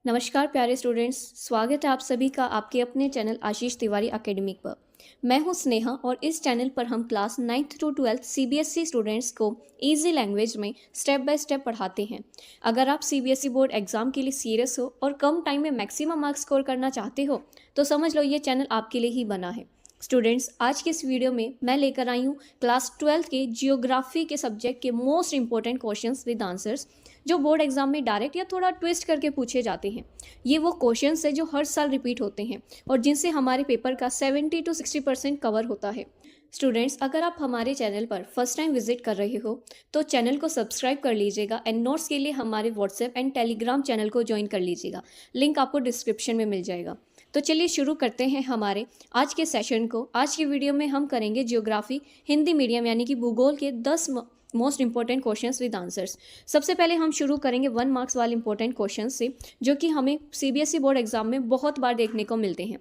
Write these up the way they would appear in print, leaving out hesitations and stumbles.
नमस्कार प्यारे स्टूडेंट्स, स्वागत है आप सभी का आपके अपने चैनल आशीष तिवारी एकेडमिक पर। मैं हूं स्नेहा और इस चैनल पर हम class 9th to 12th CBSE students को इजी लैंग्वेज में स्टेप बाय स्टेप पढ़ाते हैं। अगर आप सीबीएसई बोर्ड एग्जाम के लिए सीरियस हो और कम टाइम में मैक्सिमम मार्क्स स्कोर करना चाहते हो तो समझ लो ये चैनल आपके लिए ही बना है। स्टूडेंट्स, आज के इस वीडियो में मैं लेकर आई हूँ क्लास 12th के जियोग्राफी के सब्जेक्ट के most important questions with answers जो बोर्ड एग्जाम में डायरेक्ट या थोड़ा ट्विस्ट करके पूछे जाते हैं। ये वो क्वेश्चंस है जो हर साल रिपीट होते हैं और जिनसे हमारे पेपर का 70 to 60% कवर होता है। स्टूडेंट्स, अगर आप हमारे चैनल पर फर्स्ट टाइम विजिट कर रहे हो तो चैनल को सब्सक्राइब कर लीजिएगा एंड नोट्स के लिए हमारे व्हाट्सएप एंड टेलीग्राम चैनल को ज्वाइन कर लीजिएगा। लिंक आपको डिस्क्रिप्शन में मिल जाएगा। तो चलिए शुरू करते हैं हमारे आज के सेशन को। आज की वीडियो में हम करेंगे जियोग्राफी हिंदी मीडियम यानी कि भूगोल के 10 most important questions with answers. सबसे पहले हम शुरू करेंगे 1 मार्क्स वाले इंपॉर्टेंट क्वेश्चन से जो कि हमें सीबीएसई बोर्ड एग्जाम में बहुत बार देखने को मिलते हैं।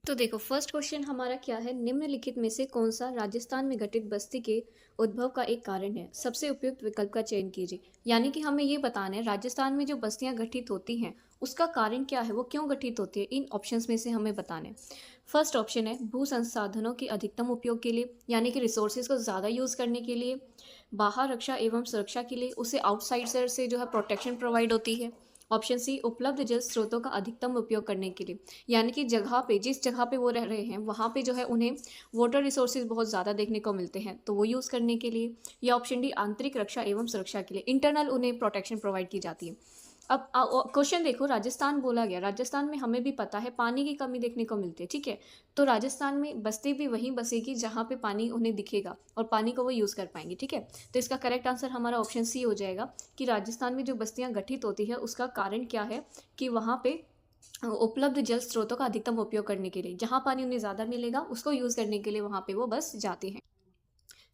तो देखो, फर्स्ट क्वेश्चन हमारा क्या है, निम्नलिखित में से कौन सा राजस्थान में घटित बस्ती के उद्भव का एक कारण है? सबसे उपयुक्त विकल्प का चयन कीजिए। यानी कि हमें ये बताना है राजस्थान में जो बस्तियां गठित होती हैं उसका कारण क्या है, वो क्यों गठित होती है, इन ऑप्शंस में से हमें बताना है। फर्स्ट ऑप्शन है भू संसाधनों के अधिकतम उपयोग के लिए, यानी कि रिसोर्सेज को ज़्यादा यूज़ करने के लिए। बाहर रक्षा एवं सुरक्षा के लिए, उसे आउटसाइडर से जो है प्रोटेक्शन प्रोवाइड होती है। ऑप्शन सी उपलब्ध जल स्रोतों का अधिकतम उपयोग करने के लिए, यानी कि जगह पे जिस जगह पे वो रह रहे हैं वहाँ पे जो है उन्हें वाटर रिसोर्सेज बहुत ज़्यादा देखने को मिलते हैं तो वो यूज़ करने के लिए। या ऑप्शन डी आंतरिक रक्षा एवं सुरक्षा के लिए, इंटरनल उन्हें प्रोटेक्शन प्रोवाइड की जाती है। अब क्वेश्चन देखो, राजस्थान बोला गया, राजस्थान में हमें भी पता है पानी की कमी देखने को मिलती है, ठीक है। तो राजस्थान में बस्ती भी वहीं बसेगी जहाँ पे पानी उन्हें दिखेगा और पानी को वो यूज़ कर पाएंगे, ठीक है। तो इसका करेक्ट आंसर हमारा ऑप्शन सी हो जाएगा कि राजस्थान में जो बस्तियाँ गठित होती है उसका कारण क्या है कि वहाँ पे उपलब्ध जल स्रोतों का अधिकतम उपयोग करने के लिए, जहाँ पानी उन्हें ज़्यादा मिलेगा उसको यूज़ करने के लिए वहाँ पे वो बस जाते हैं।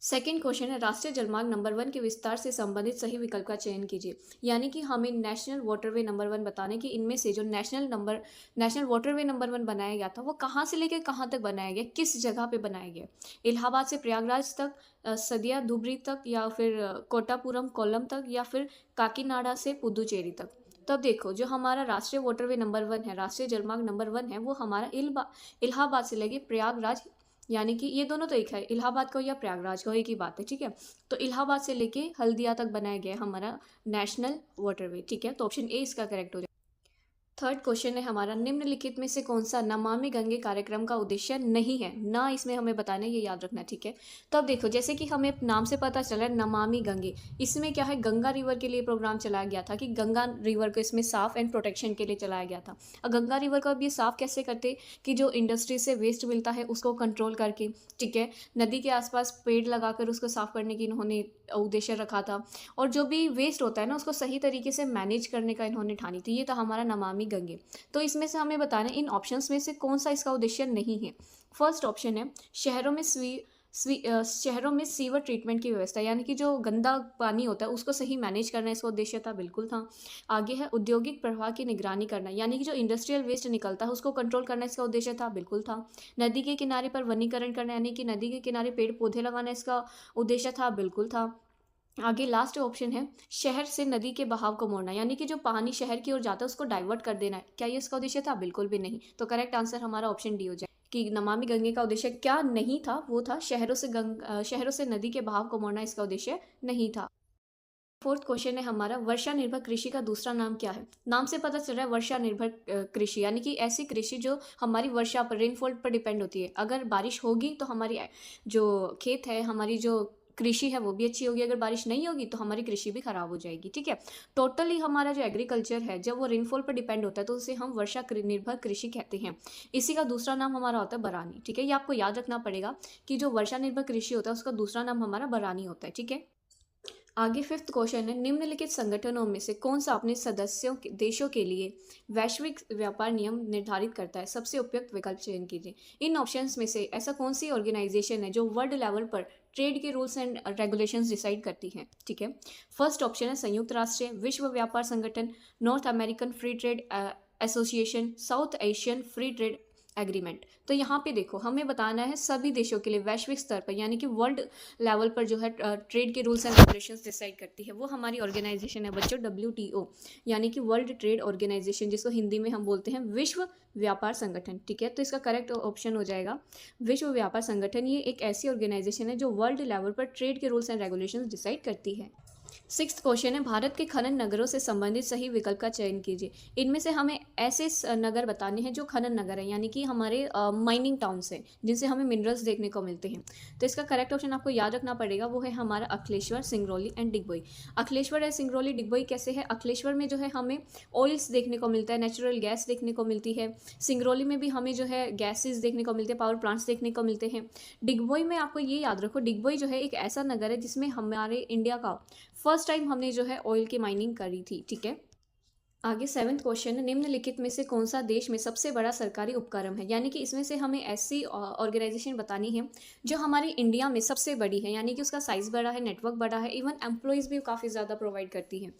सेकेंड क्वेश्चन है राष्ट्रीय जलमार्ग नंबर 1 के विस्तार से संबंधित सही विकल्प का चयन कीजिए। यानी कि हमें नेशनल वाटरवे नंबर 1 बताने कि इनमें से जो नेशनल वाटरवे नंबर 1 बनाया गया था वो कहाँ से लेकर कहाँ तक बनाया गया, किस जगह पे बनाया गया। इलाहाबाद से प्रयागराज तक, सदिया धुबरी तक, या फिर कोटापुरम कोल्लम तक, या फिर काकीनाडा से पुदुचेरी तक। तब देखो, जो हमारा राष्ट्रीय वाटरवे नंबर 1 है, राष्ट्रीय जलमार्ग नंबर 1 है, वो हमारा इलाहाबाद से लेके प्रयागराज, यानी कि ये दोनों तो एक है, इलाहाबाद को या प्रयागराज को, एक ही बात है, ठीक है। तो इलाहाबाद से लेके हल्दिया तक बनाया गया हमारा नेशनल वाटरवे, ठीक है। तो ऑप्शन ए इसका करेक्ट हो जाएगा। थर्ड क्वेश्चन है हमारा, निम्नलिखित में से कौन सा नमामि गंगे कार्यक्रम का उद्देश्य नहीं है? ना इसमें हमें बताना है, ये याद रखना, ठीक है। तो अब देखो, जैसे कि हमें नाम से पता चला नमामि गंगे, इसमें क्या है, गंगा रिवर के लिए प्रोग्राम चलाया गया था कि गंगा रिवर को इसमें साफ एंड प्रोटेक्शन के लिए चलाया गया था। अब गंगा रिवर को अब ये साफ कैसे करते कि जो इंडस्ट्री से वेस्ट मिलता है उसको कंट्रोल करके, ठीक है। नदी के आसपास पेड़ लगाकर उसको साफ करने की इन्होंने उद्देश्य रखा था, और जो भी वेस्ट होता है ना उसको सही तरीके से मैनेज करने का इन्होंने ठानी थी। ये था हमारा नमामि गंगे। तो इसमें से हमें बताना है इन ऑप्शंस में से कौन सा इसका उद्देश्य नहीं है। फर्स्ट ऑप्शन है शहरों में सीवर ट्रीटमेंट की व्यवस्था, यानी कि जो गंदा पानी होता है उसको सही मैनेज करना इसका उद्देश्य था, बिल्कुल था। आगे है औद्योगिक प्रवाह की निगरानी करना, यानी कि जो इंडस्ट्रियल वेस्ट निकलता है उसको कंट्रोल करना इसका उद्देश्य था, बिल्कुल था। नदी के किनारे पर वनीकरण करना, यानी कि नदी के किनारे पेड़ पौधे लगाना इसका उद्देश्य था, बिल्कुल था। आगे लास्ट ऑप्शन है शहर से नदी के बहाव को मोड़ना, यानी कि जो पानी शहर की ओर जाता है उसको डाइवर्ट कर देना है। क्या ये इसका उद्देश्य था? बिल्कुल भी नहीं। तो करेक्ट आंसर हमारा ऑप्शन डी हो जाए कि नमामि गंगे का उद्देश्य क्या नहीं था, वो था शहरों से नदी के बहाव को मोड़ना, इसका उद्देश्य नहीं था। फोर्थ क्वेश्चन है हमारा, वर्षा निर्भर कृषि का दूसरा नाम क्या है? नाम से पता चल रहा है वर्षा निर्भर कृषि, यानी कि ऐसी कृषि जो हमारी वर्षा पर, रेनफॉल पर डिपेंड होती है। अगर बारिश होगी तो हमारी जो खेत है, हमारी जो कृषि है वो भी अच्छी होगी, अगर बारिश नहीं होगी तो हमारी कृषि भी खराब हो जाएगी, ठीक है। टोटली हमारा जो एग्रीकल्चर है जब वो रेनफॉल पर डिपेंड होता है तो उसे हम वर्षा निर्भर कृषि कहते हैं। इसी का दूसरा नाम हमारा होता है बरानी, ठीक है। ये आपको याद रखना पड़ेगा कि जो वर्षा निर्भर कृषि होता है उसका दूसरा नाम हमारा बरानी होता है, ठीक है। आगे फिफ्थ क्वेश्चन है, निम्नलिखित संगठनों में से कौन सा अपने देशों के लिए वैश्विक व्यापार नियम निर्धारित करता है? सबसे उपयुक्त विकल्प चयन कीजिए। इन ऑप्शंस में से ऐसा कौन सी ऑर्गेनाइजेशन है जो वर्ल्ड लेवल पर ट्रेड के रूल्स एंड रेगुलेशंस डिसाइड करती है, ठीक है। फर्स्ट ऑप्शन है संयुक्त राष्ट्र, विश्व व्यापार संगठन, north American free trade association, south Asian free trade agreement. तो यहाँ पे देखो हमें बताना है सभी देशों के लिए वैश्विक स्तर पर यानी कि वर्ल्ड लेवल पर जो है ट्रेड के रूल्स एंड रेगुलेशंस डिसाइड करती है वो हमारी ऑर्गेनाइजेशन है बच्चों, WTO, यानी कि वर्ल्ड ट्रेड ऑर्गेनाइजेशन, जिसको हिंदी में हम बोलते हैं विश्व व्यापार संगठन। ठीक है, तो इसका करेक्ट ऑप्शन हो जाएगा विश्व व्यापार संगठन। ये एक ऐसी ऑर्गेनाइजेशन है जो वर्ल्ड लेवल पर ट्रेड के रूल्स एंड रेगुलेशंस डिसाइड करती है। सिक्स्थ क्वेश्चन है भारत के खनन नगरों से संबंधित सही विकल्प का चयन कीजिए। इनमें से हमें ऐसे नगर बताने हैं जो खनन नगर है यानी कि हमारे माइनिंग टाउन्स हैं जिनसे हमें मिनरल्स देखने को मिलते हैं। तो इसका करेक्ट ऑप्शन आपको याद रखना पड़ेगा, वो है हमारा अखिलेश्वर, सिंगरौली एंड डिगबोई। अखिलेश्वर है, सिंगरौली, डिगबोई कैसे है? अखिलेश्वर में जो है हमें ऑयल्स देखने को मिलता है, नेचुरल गैस देखने को मिलती है। सिंगरौली में भी हमें जो है गैसेज देखने को मिलते हैं, पावर प्लांट्स देखने को मिलते हैं। डिगबोई में आपको ये याद रखो, डिगबोई जो है एक ऐसा नगर है जिसमें हमारे इंडिया का फर्स्ट टाइम हमने जो है ऑयल की माइनिंग करी थी। ठीक है, आगे सेवन्थ क्वेश्चन, निम्नलिखित में से कौन सा देश में सबसे बड़ा सरकारी उपक्रम है? यानी कि इसमें से हमें ऐसी ऑर्गेनाइजेशन बतानी है जो हमारे इंडिया में सबसे बड़ी है, यानी कि उसका साइज़ बड़ा है, नेटवर्क बड़ा है, इवन एम्प्लॉयज़ भी काफ़ी ज़्यादा प्रोवाइड करती है।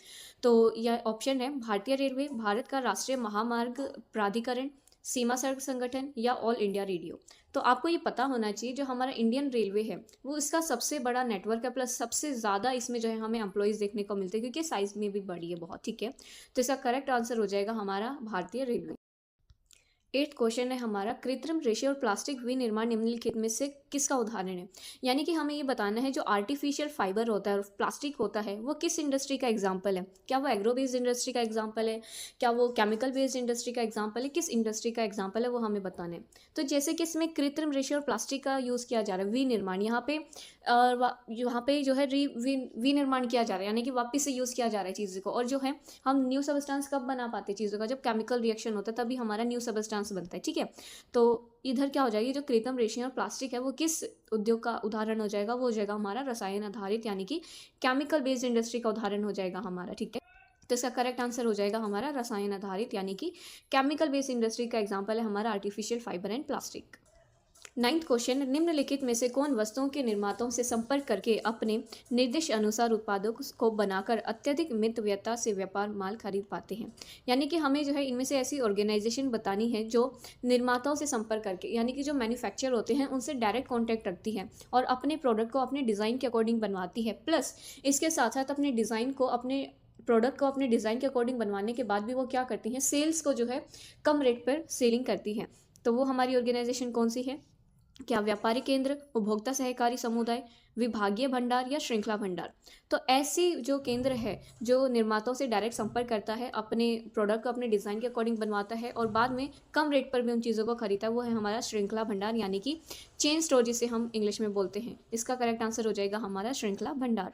तो यह ऑप्शन है भारतीय रेलवे, भारत का राष्ट्रीय महामार्ग प्राधिकरण, सीमा सड़क संगठन या ऑल इंडिया रेडियो। तो आपको ये पता होना चाहिए जो हमारा इंडियन रेलवे है वो इसका सबसे बड़ा नेटवर्क है, प्लस सबसे ज़्यादा इसमें जो है हमें एम्प्लॉयज़ देखने को मिलते हैं क्योंकि साइज़ में भी बड़ी है बहुत। ठीक है, तो इसका करेक्ट आंसर हो जाएगा हमारा भारतीय रेलवे। एट्थ क्वेश्चन है हमारा, कृत्रिम रेशे और प्लास्टिक विनिर्माण निम्नलिखित में से किसका उदाहरण है? यानी कि हमें ये बताना है जो आर्टिफिशियल फाइबर होता है और प्लास्टिक होता है वो किस इंडस्ट्री का एग्जाम्पल है? क्या वो एग्रो बेस्ड इंडस्ट्री का एग्जाम्पल है, क्या वो केमिकल बेस्ड इंडस्ट्री का एग्जाम्पल है, किस इंडस्ट्री का एग्जाम्पल है वो हमें बताना है। तो जैसे कि इसमें कृत्रिम रेशे और प्लास्टिक का यूज़ किया जा रहा है, विनिर्माण, यहाँ पे जो है विनिर्माण किया जा रहा है यानी कि वापस से यूज़ किया जा रहा है चीज़ों को। और जो है हम न्यू सब्सटेंस कब बना पाते हैं चीज़ों का? जब केमिकल रिएक्शन होता है तभी हमारा न्यू सब्सटेंस बनता है। ठीक है, तो इधर क्या हो जाएगी, जो कृत्रिम रेशे और प्लास्टिक है वो किस उद्योग का उदाहरण हो जाएगा? वो हो जाएगा हमारा रसायन आधारित यानी कि केमिकल बेस्ड इंडस्ट्री का उदाहरण हो जाएगा हमारा। ठीक है, तो इसका करेक्ट आंसर हो जाएगा हमारा रसायन आधारित यानी कि केमिकल बेस्ड इंडस्ट्री का एग्जाम्पल है हमारा artificial fibre and plastic. Ninth question, निम्नलिखित में से कौन वस्तुओं के निर्माताओं से संपर्क करके अपने निर्दिष्ट अनुसार उत्पादों को बनाकर अत्यधिक मितव्ययता से व्यापार माल खरीद पाते हैं? यानी कि हमें जो है इनमें से ऐसी ऑर्गेनाइजेशन बतानी है जो निर्माताओं से संपर्क करके यानी कि जो मैन्युफैक्चर होते हैं उनसे डायरेक्ट कॉन्टैक्ट रखती है और अपने प्रोडक्ट को अपने डिज़ाइन के अकॉर्डिंग बनवाती है, प्लस इसके साथ साथ अपने डिज़ाइन को अपने प्रोडक्ट को अपने डिज़ाइन के अकॉर्डिंग बनवाने के बाद भी वो क्या करती हैं, सेल्स को जो है कम रेट पर सेलिंग करती हैं। तो वो हमारी ऑर्गेनाइजेशन कौन सी है? क्या व्यापारी केंद्र, उपभोक्ता सहकारी समुदाय, विभागीय भंडार या श्रृंखला भंडार? तो ऐसी जो केंद्र है जो निर्माताओं से डायरेक्ट संपर्क करता है, अपने प्रोडक्ट को अपने डिज़ाइन के अकॉर्डिंग बनवाता है और बाद में कम रेट पर भी उन चीज़ों को खरीदता है, वो है हमारा श्रृंखला भंडार यानी कि चेन स्टोर जिसे हम इंग्लिश में बोलते हैं। इसका करेक्ट आंसर हो जाएगा हमारा श्रृंखला भंडार।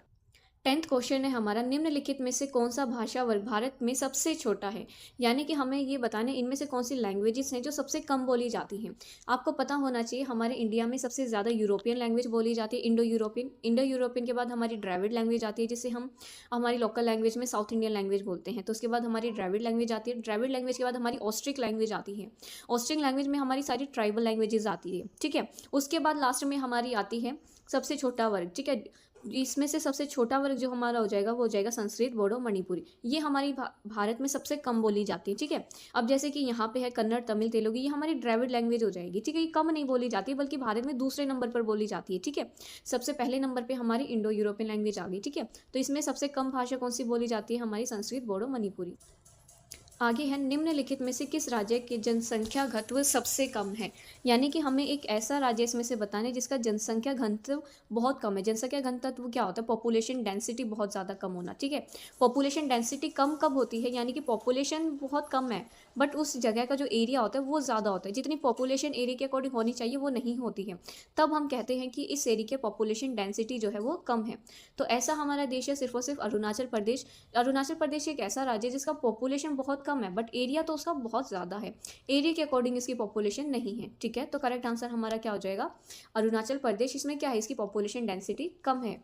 10th क्वेश्चन है हमारा, निम्नलिखित में से कौन सा भाषा वर्ग भारत में सबसे छोटा है? यानी कि हमें ये बताना है इनमें से कौन सी लैंग्वेजेस हैं जो सबसे कम बोली जाती हैं। आपको पता होना चाहिए हमारे इंडिया में सबसे ज़्यादा यूरोपियन लैंग्वेज बोली जाती है, इंडो यूरोपियन के बाद हमारी द्रविड़ लैंग्वेज आती है जिसे हम हमारी लोकल लैंग्वेज में साउथ इंडियन लैंग्वेज बोलते हैं। तो उसके बाद हमारी द्रविड़ लैंग्वेज आती है, द्रविड़ लैंग्वेज के बाद हमारी ऑस्ट्रिक लैंग्वेज आती है, ऑस्ट्रिक लैंग्वेज में हमारी सारी ट्राइबल लैंग्वेजेस आती है। ठीक है, उसके बाद लास्ट में हमारी आती है सबसे छोटा वर्ग। ठीक है, इसमें से सबसे छोटा वर्ग जो हमारा हो जाएगा वो हो जाएगा संस्कृत, बोडो, मणिपुरी। ये हमारी भारत में सबसे कम बोली जाती है। ठीक है, अब जैसे कि यहाँ पे है कन्नड़, तमिल, तेलुगु, ये हमारी द्रविड़ लैंग्वेज हो जाएगी। ठीक है, ये कम नहीं बोली जाती बल्कि भारत में दूसरे नंबर पर बोली जाती है। ठीक है, सबसे पहले नंबर पर हमारी इंडो यूरोपियन लैंग्वेज आ गई। ठीक है, तो इसमें सबसे कम भाषा कौन सी बोली जाती है? हमारी संस्कृत, बोडो, मणिपुरी। आगे है, निम्नलिखित में से किस राज्य की जनसंख्या घनत्व सबसे कम है? यानी कि हमें एक ऐसा राज्य इसमें से बताना है जिसका जनसंख्या घनत्व बहुत कम है। जनसंख्या घनत्व क्या होता है? पॉपुलेशन डेंसिटी बहुत ज़्यादा कम होना। ठीक है, पॉपुलेशन डेंसिटी कम कब होती है? यानी कि पॉपुलेशन बहुत कम है बट उस जगह का जो एरिया होता है वो ज़्यादा होता है, जितनी पॉपुलेशन एरिया के अकॉर्डिंग होनी चाहिए वो नहीं होती है, तब हम कहते हैं कि इस एरिया के पॉपुलेशन डेंसिटी जो है वो कम है। तो ऐसा हमारा देश है सिर्फ और सिर्फ अरुणाचल प्रदेश। अरुणाचल प्रदेश एक ऐसा राज्य है जिसका पॉपुलेशन बहुत कम है बट एरिया तो उसका बहुत ज़्यादा है, एरिया के अकॉर्डिंग इसकी पॉपुलेशन नहीं है। ठीक है, तो करेक्ट आंसर हमारा क्या हो जाएगा? अरुणाचल प्रदेश। इसमें क्या है? इसकी पॉपुलेशन डेंसिटी कम है।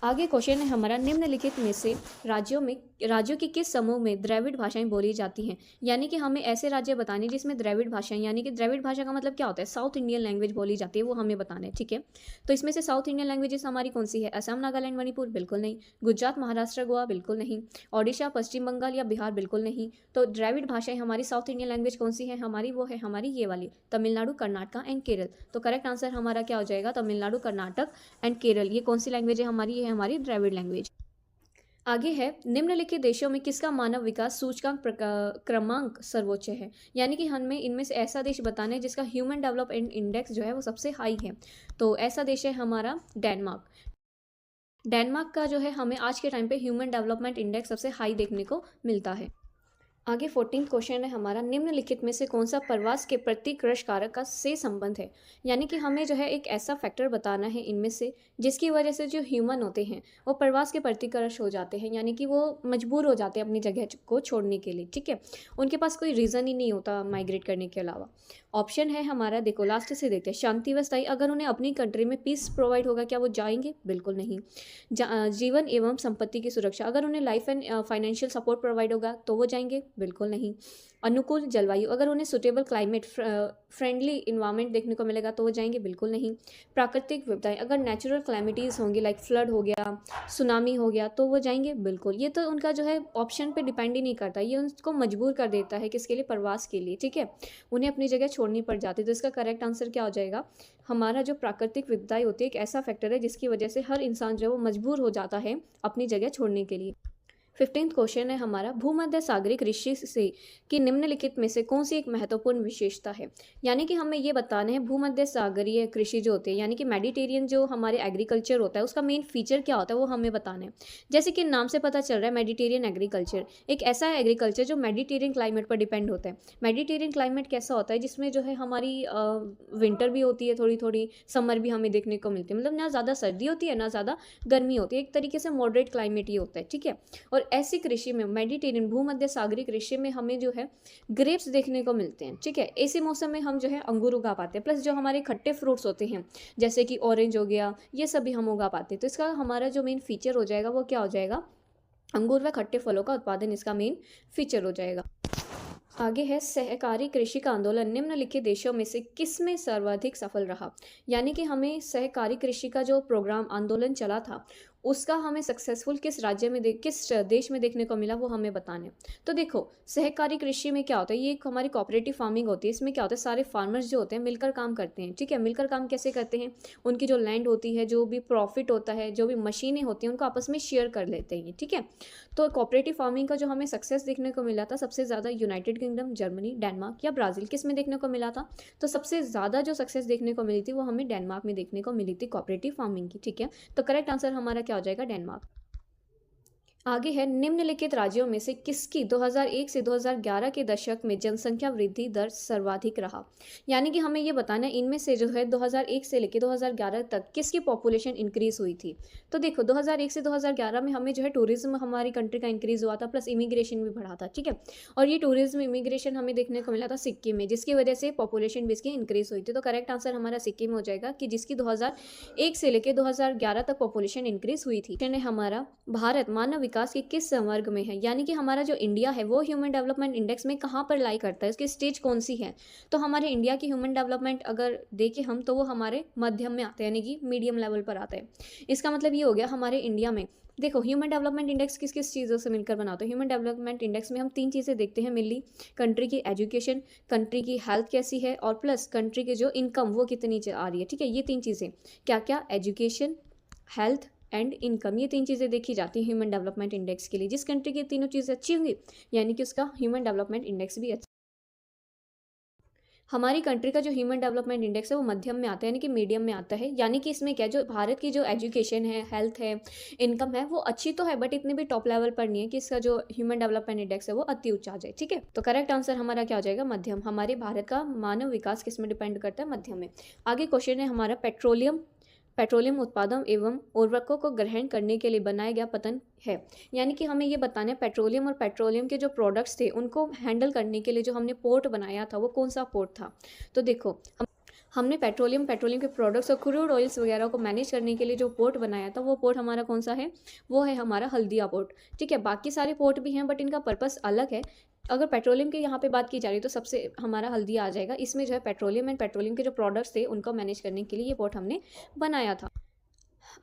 आगे क्वेश्चन है हमारा, निम्नलिखित में से राज्यों में राज्यों के किस समूह में द्रविड़ भाषाएं बोली जाती हैं? यानी कि हमें ऐसे राज्य बताने जिसमें द्रविड़ भाषाएं, यानी कि द्रविड़ भाषा का मतलब क्या होता है, साउथ इंडियन लैंग्वेज बोली जाती है, वो हमें बताना है, ठीक है। तो इसमें से साउथ इंडियन लैंग्वेजेस हमारी कौन सी है? असम, नागालैंड, मणिपुर, बिल्कुल नहीं। गुजरात, महाराष्ट्र, गोवा, बिल्कुल नहीं। ओडिशा, पश्चिम बंगाल या बिहार, बिल्कुल नहीं। तो द्रविड़ भाषाएं हमारी साउथ इंडियन लैंग्वेज कौन सी है हमारी? वो है हमारी ये वाली, तमिलनाडु, कर्नाटक एंड केरल। तो करेक्ट आंसर हमारा क्या हो जाएगा? तमिलनाडु, कर्नाटक एंड केरल। ये कौन सी लैंग्वेज है हमारी? ये है हमारी द्रविड़ लैंग्वेज। आगे है, निम्नलिखित देशों में किसका मानव विकास सूचकांक क्रमांक सर्वोच्च है? यानी कि हमें इनमें से ऐसा देश बताना है जिसका ह्यूमन डेवलपमेंट इंडेक्स जो है वो सबसे हाई है। तो ऐसा देश है हमारा डेनमार्क। डेनमार्क का जो है हमें आज के टाइम पे ह्यूमन डेवलपमेंट इंडेक्स सबसे हाई देखने को मिलता है। आगे 14th क्वेश्चन है हमारा, निम्नलिखित में से कौन सा प्रवास के प्रति कृष कारक का से संबंध है? यानी कि हमें जो है एक ऐसा फैक्टर बताना है इनमें से जिसकी वजह से जो ह्यूमन होते हैं वो प्रवास के प्रति कृष हो जाते हैं, यानी कि वो मजबूर हो जाते हैं अपनी जगह को छोड़ने के लिए, ठीक है। उनके पास कोई रीज़न ही नहीं होता माइग्रेट करने के अलावा। ऑप्शन है हमारा, देखो लास्ट से देखते हैं, शांति व स्थायी, अगर उन्हें अपनी कंट्री में पीस प्रोवाइड होगा क्या वो जाएंगे? बिल्कुल नहीं। जीवन एवं संपत्ति की सुरक्षा, अगर उन्हें life and financial support provide होगा तो वो जाएंगे? बिल्कुल नहीं। अनुकूल जलवायु, अगर उन्हें सुटेबल क्लाइमेट फ्रेंडली इन्वायरमेंट देखने को मिलेगा तो वो जाएंगे? बिल्कुल नहीं। प्राकृतिक विपदाएं, अगर नेचुरल क्लैमिटीज़ होंगी लाइक फ्लड हो गया, सुनामी हो गया, तो वो जाएंगे? बिल्कुल। ये तो उनका जो है ऑप्शन पे डिपेंड ही नहीं करता, ये उनको मजबूर कर देता है किसके लिए? प्रवास के लिए, ठीक है। उन्हें अपनी जगह छोड़नी पड़ जाती है। तो इसका करेक्ट आंसर क्या हो जाएगा? हमारा जो प्राकृतिक विपदाएं होती है एक ऐसा फैक्टर है जिसकी वजह से हर इंसान जो है वो मजबूर हो जाता है अपनी जगह छोड़ने के लिए। 15th क्वेश्चन है हमारा, भूमध्य सागरीय कृषि से कि निम्नलिखित में से कौन सी एक महत्वपूर्ण विशेषता है? यानी कि हमें ये बताना है भूमध्य सागरीय कृषि जो होती है, यानी कि मेडिटेरियन जो हमारे एग्रीकल्चर होता है उसका मेन फीचर क्या होता है वो हमें बताना है। जैसे कि नाम से पता चल रहा है मेडिटेरियन एग्रीकल्चर, एक ऐसा एग्रीकल्चर जो मेडिटेरियन क्लाइमेट पर डिपेंड होता है। मेडिटेरियन क्लाइमेट कैसा होता है? जिसमें जो है हमारी विंटर भी होती है, थोड़ी थोड़ी समर भी हमें देखने को मिलती है, मतलब ना ज़्यादा सर्दी होती है ना ज़्यादा गर्मी होती है, एक तरीके से मॉडरेट क्लाइमेट ही होता है, ठीक है। और ऐसी कृषि में मेडिटेरियन भूमध्य सागरीय कृषि में हमें जो है ग्रेप्स देखने को मिलते हैं, ठीक है। ऐसे मौसम में हम जो है अंगूर उगा पाते हैं, प्लस जो हमारे खट्टे फ्रूट्स होते हैं जैसे कि ऑरेंज हो गया, ये सभी हम उगा पाते हैं। तो इसका हमारा जो मेन फीचर हो जाएगा वो क्या हो जाएगा? अंगूर व खट्टे फलों का उत्पादन इसका मेन फीचर हो जाएगा। आगे है, सहकारी कृषि का आंदोलन निम्नलिखित देशों में से किस में सर्वाधिक सफल रहा? यानी कि हमें सहकारी कृषि का जो प्रोग्राम आंदोलन चला था उसका हमें सक्सेसफुल किस राज्य में किस देश में देखने को मिला वो हमें बताना है। तो देखो सहकारी कृषि में क्या होता है, ये एक हमारी कोऑपरेटिव फार्मिंग होती है। इसमें क्या होता है, सारे फार्मर्स जो होते हैं मिलकर काम करते हैं, ठीक है। मिलकर काम कैसे करते हैं? उनकी जो लैंड होती है, जो भी प्रॉफिट होता है, जो भी मशीनें होती हैं, उनको आपस में शेयर कर लेते हैं, ठीक है। तो कोऑपरेटिव फार्मिंग का जो हमें सक्सेस देखने को मिला था सबसे ज़्यादा यूनाइटेड किंगडम, जर्मनी, डेनमार्क या ब्राज़ील, किस में देखने को मिला था? तो सबसे ज़्यादा जो सक्सेस देखने को मिली थी वो हमें डेनमार्क में देखने को मिली थी कोऑपरेटिव फार्मिंग की, ठीक है। तो करेक्ट आंसर हमारा क्या हो जाएगा? डेनमार्क। आगे है, निम्नलिखित राज्यों में से किसकी 2001 से 2011 के दशक में जनसंख्या वृद्धि दर सर्वाधिक रहा? यानी कि हमें ये बताना है इनमें से जो है 2001 से लेकर 2011 तक किसकी पॉपुलेशन इंक्रीज हुई थी। तो देखो 2001 से 2011 में हमें जो है टूरिज्म हमारी कंट्री का इंक्रीज हुआ था, प्लस इमिग्रेशन भी बढ़ा था, ठीक है। और ये टूरिज्म इमिग्रेशन हमें देखने को मिला था सिक्किम में, जिसकी वजह से पॉपुलेशन भी इसकी इंक्रीज हुई थी। तो करेक्ट आंसर हमारा सिक्किम हो जाएगा कि जिसकी 2001 से लेकर 2011 तक पॉपुलेशन इंक्रीज हुई थी। हमारा, भारत मानव विकास के किस संवर्ग में है? यानी कि हमारा जो इंडिया है वो ह्यूमन डेवलपमेंट इंडेक्स में कहाँ पर लाई करता है, उसकी स्टेज कौन सी है? तो हमारे इंडिया की ह्यूमन डेवलपमेंट अगर देखें हम तो वो हमारे मध्यम में आते हैं, यानी कि मीडियम लेवल पर आता है। इसका मतलब ये हो गया हमारे इंडिया में देखो ह्यूमन डेवलपमेंट इंडेक्स किस किस चीज़ों से मिलकर बनाते हैं। ह्यूमन डेवलपमेंट इंडेक्स में हम 3 चीज़ें देखते हैं मेनली, कंट्री की एजुकेशन, कंट्री की हेल्थ कैसी है, और प्लस कंट्री की जो इनकम वो कितनी आ रही है, ठीक है। ये 3 चीज़ें क्या क्या, एजुकेशन, हेल्थ एंड इनकम, ये 3 चीज़ें देखी जाती हैं ह्यूमन डेवलपमेंट इंडेक्स के लिए। जिस कंट्री की तीनों चीज़ें अच्छी होंगी यानी कि उसका ह्यूमन डेवलपमेंट इंडेक्स भी अच्छा। हमारी कंट्री का जो ह्यूमन डेवलपमेंट इंडेक्स है वो मध्यम में आता है, यानी कि मीडियम में आता है। यानी कि इसमें क्या, जो भारत की जो एजुकेशन है, हेल्थ है, इनकम है, वो अच्छी तो है बट इतनी भी टॉप लेवल पर नहीं है कि इसका जो ह्यूमन डेवलपमेंट इंडेक्स है वो अति उच्च आ जाए, ठीक है। तो करेक्ट आंसर हमारा क्या हो जाएगा? मध्यम। हमारे भारत का मानव विकास किस में डिपेंड करता है? मध्यम में। आगे क्वेश्चन है हमारा, पेट्रोलियम उत्पादन एवं उर्वरकों को ग्रहण करने के लिए बनाया गया पतन है। यानी कि हमें ये बताना है पेट्रोलियम और पेट्रोलियम के जो प्रोडक्ट्स थे उनको हैंडल करने के लिए जो हमने पोर्ट बनाया था वो कौन सा पोर्ट था। तो देखो हमने पेट्रोलियम के प्रोडक्ट्स और क्रूड ऑयल्स वगैरह को मैनेज करने के लिए जो पोर्ट बनाया था, वो पोर्ट हमारा कौन सा है? वो है हमारा हल्दिया पोर्ट। ठीक है, बाकी सारे पोर्ट भी हैं बट इनका पर्पस अलग है। अगर पेट्रोलियम की यहाँ पे बात की जा रही है तो सबसे हमारा हल्दिया आ जाएगा। इसमें जो है पेट्रोलियम के जो प्रोडक्ट्स थे उनको मैनेज करने के लिए ये पोर्ट हमने बनाया था।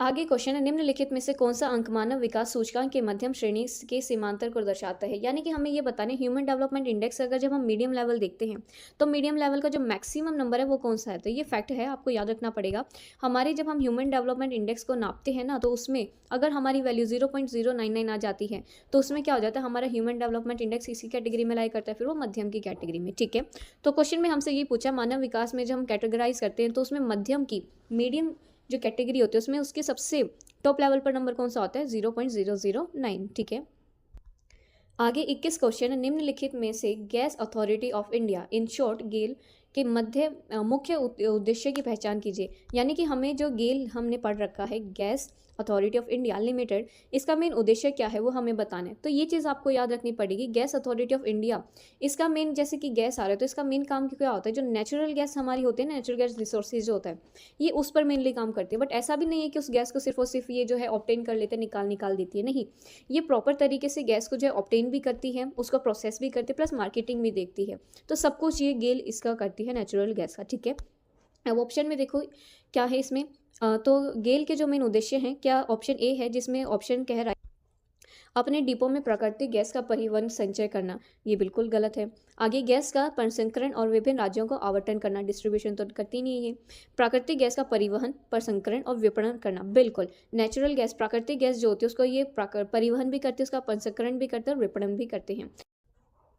आगे क्वेश्चन है, निम्नलिखित में से कौन सा अंक मानव विकास सूचकांक के मध्यम श्रेणी के सीमांतर को दर्शाता है? यानी कि हमें ये बताने ह्यूमन डेवलपमेंट इंडेक्स अगर जब हम मीडियम लेवल देखते हैं तो मीडियम लेवल का जो मैक्सिमम नंबर है वो कौन सा है? तो ये फैक्ट है, आपको याद रखना पड़ेगा। हमारे जब हम ह्यूमन डेवलपमेंट इंडेक्स को नापते हैं ना, तो उसमें अगर हमारी वैल्यू 0.099 आ जाती है तो उसमें क्या हो जाता है? हमारा ह्यूमन डेवलपमेंट इंडेक्स इसी कैटेगरी में लाई करता है, फिर वो मध्यम की कैटेगरी में। ठीक है, तो क्वेश्चन में हमसे ये पूछा मानव विकास में जब हम कैटेगराइज करते हैं तो उसमें मध्यम की, मीडियम जो कैटेगरी होती है उसमें उसके सबसे टॉप लेवल पर नंबर कौन सा होता है? 0.009। ठीक है, आगे 21 क्वेश्चन है, निम्नलिखित में से Gas Authority of India in short GAIL के मुख्य उद्देश्य की पहचान कीजिए। यानी कि हमें जो गेल हमने पढ़ रखा है, gas Authority of India limited, इसका मेन उद्देश्य क्या है वो हमें बताना है। तो ये चीज़ आपको याद रखनी पड़ेगी। गैस अथॉरिटी ऑफ इंडिया, इसका मेन, जैसे कि गैस आ रहा है तो इसका मेन काम क्या होता है? जो नेचुरल गैस हमारी होती है ना, नेचुरल गैस रिसोर्सेज जो होता है, ये उस पर मेनली काम करती है। बट ऐसा भी नहीं है कि उस गैस को सिर्फ और सिर्फ ये जो है ऑब्टेन कर लेते हैं, निकाल देती है, नहीं। ये प्रॉपर तरीके से गैस को जो है ऑब्टेन भी करती है, उसको प्रोसेस भी करती है, प्लस मार्केटिंग भी देखती है। तो सब कुछ ये गेल इसका करती है, नेचुरल गैस का। ठीक है, अब ऑप्शन में देखो क्या है इसमें। तो गेल के जो मेन उद्देश्य हैं, क्या ऑप्शन ए है जिसमें ऑप्शन कह रहा है अपने डिपो में प्राकृतिक गैस का परिवहन संचय करना, ये बिल्कुल गलत है। आगे गैस का प्रसंस्करण और विभिन्न राज्यों को आवंटन करना, डिस्ट्रीब्यूशन तो करती नहीं है। प्राकृतिक गैस का परिवहन, प्रसंस्करण और विपणन करना, बिल्कुल। नेचुरल गैस, प्राकृतिक गैस जो होती है उसको ये परिवहन भी करते हैं, उसका प्रसंस्करण भी करते हैं और विपणन भी करते हैं।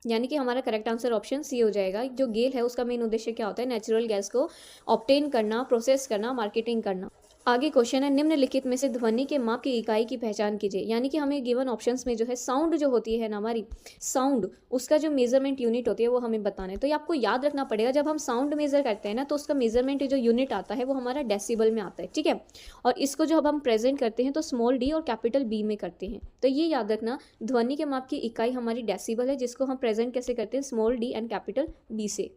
यानी कि हमारा करेक्ट आंसर ऑप्शन सी हो जाएगा। जो गेल है उसका मेन उद्देश्य क्या होता है? नेचुरल गैस को ऑब्टेन करना, प्रोसेस करना, मार्केटिंग करना। आगे क्वेश्चन है, निम्नलिखित में से ध्वनि के माप की इकाई की पहचान कीजिए। यानी कि हमें गिवन ऑप्शंस में जो है साउंड जो होती है ना हमारी, साउंड, उसका जो मेजरमेंट यूनिट होती है वो हमें बताना है। तो ये आपको याद रखना पड़ेगा, जब हम साउंड मेजर करते हैं ना तो उसका मेजरमेंट जो यूनिट आता है वो हमारा डेसिबल में आता है। ठीक है, और इसको जब हम प्रेजेंट करते हैं तो स्मॉल डी और कैपिटल बी में करते हैं। तो ये याद रखना, ध्वनि के माप की इकाई हमारी डेसिबल है, जिसको हम प्रेजेंट कैसे करते हैं? Small D and capital B से।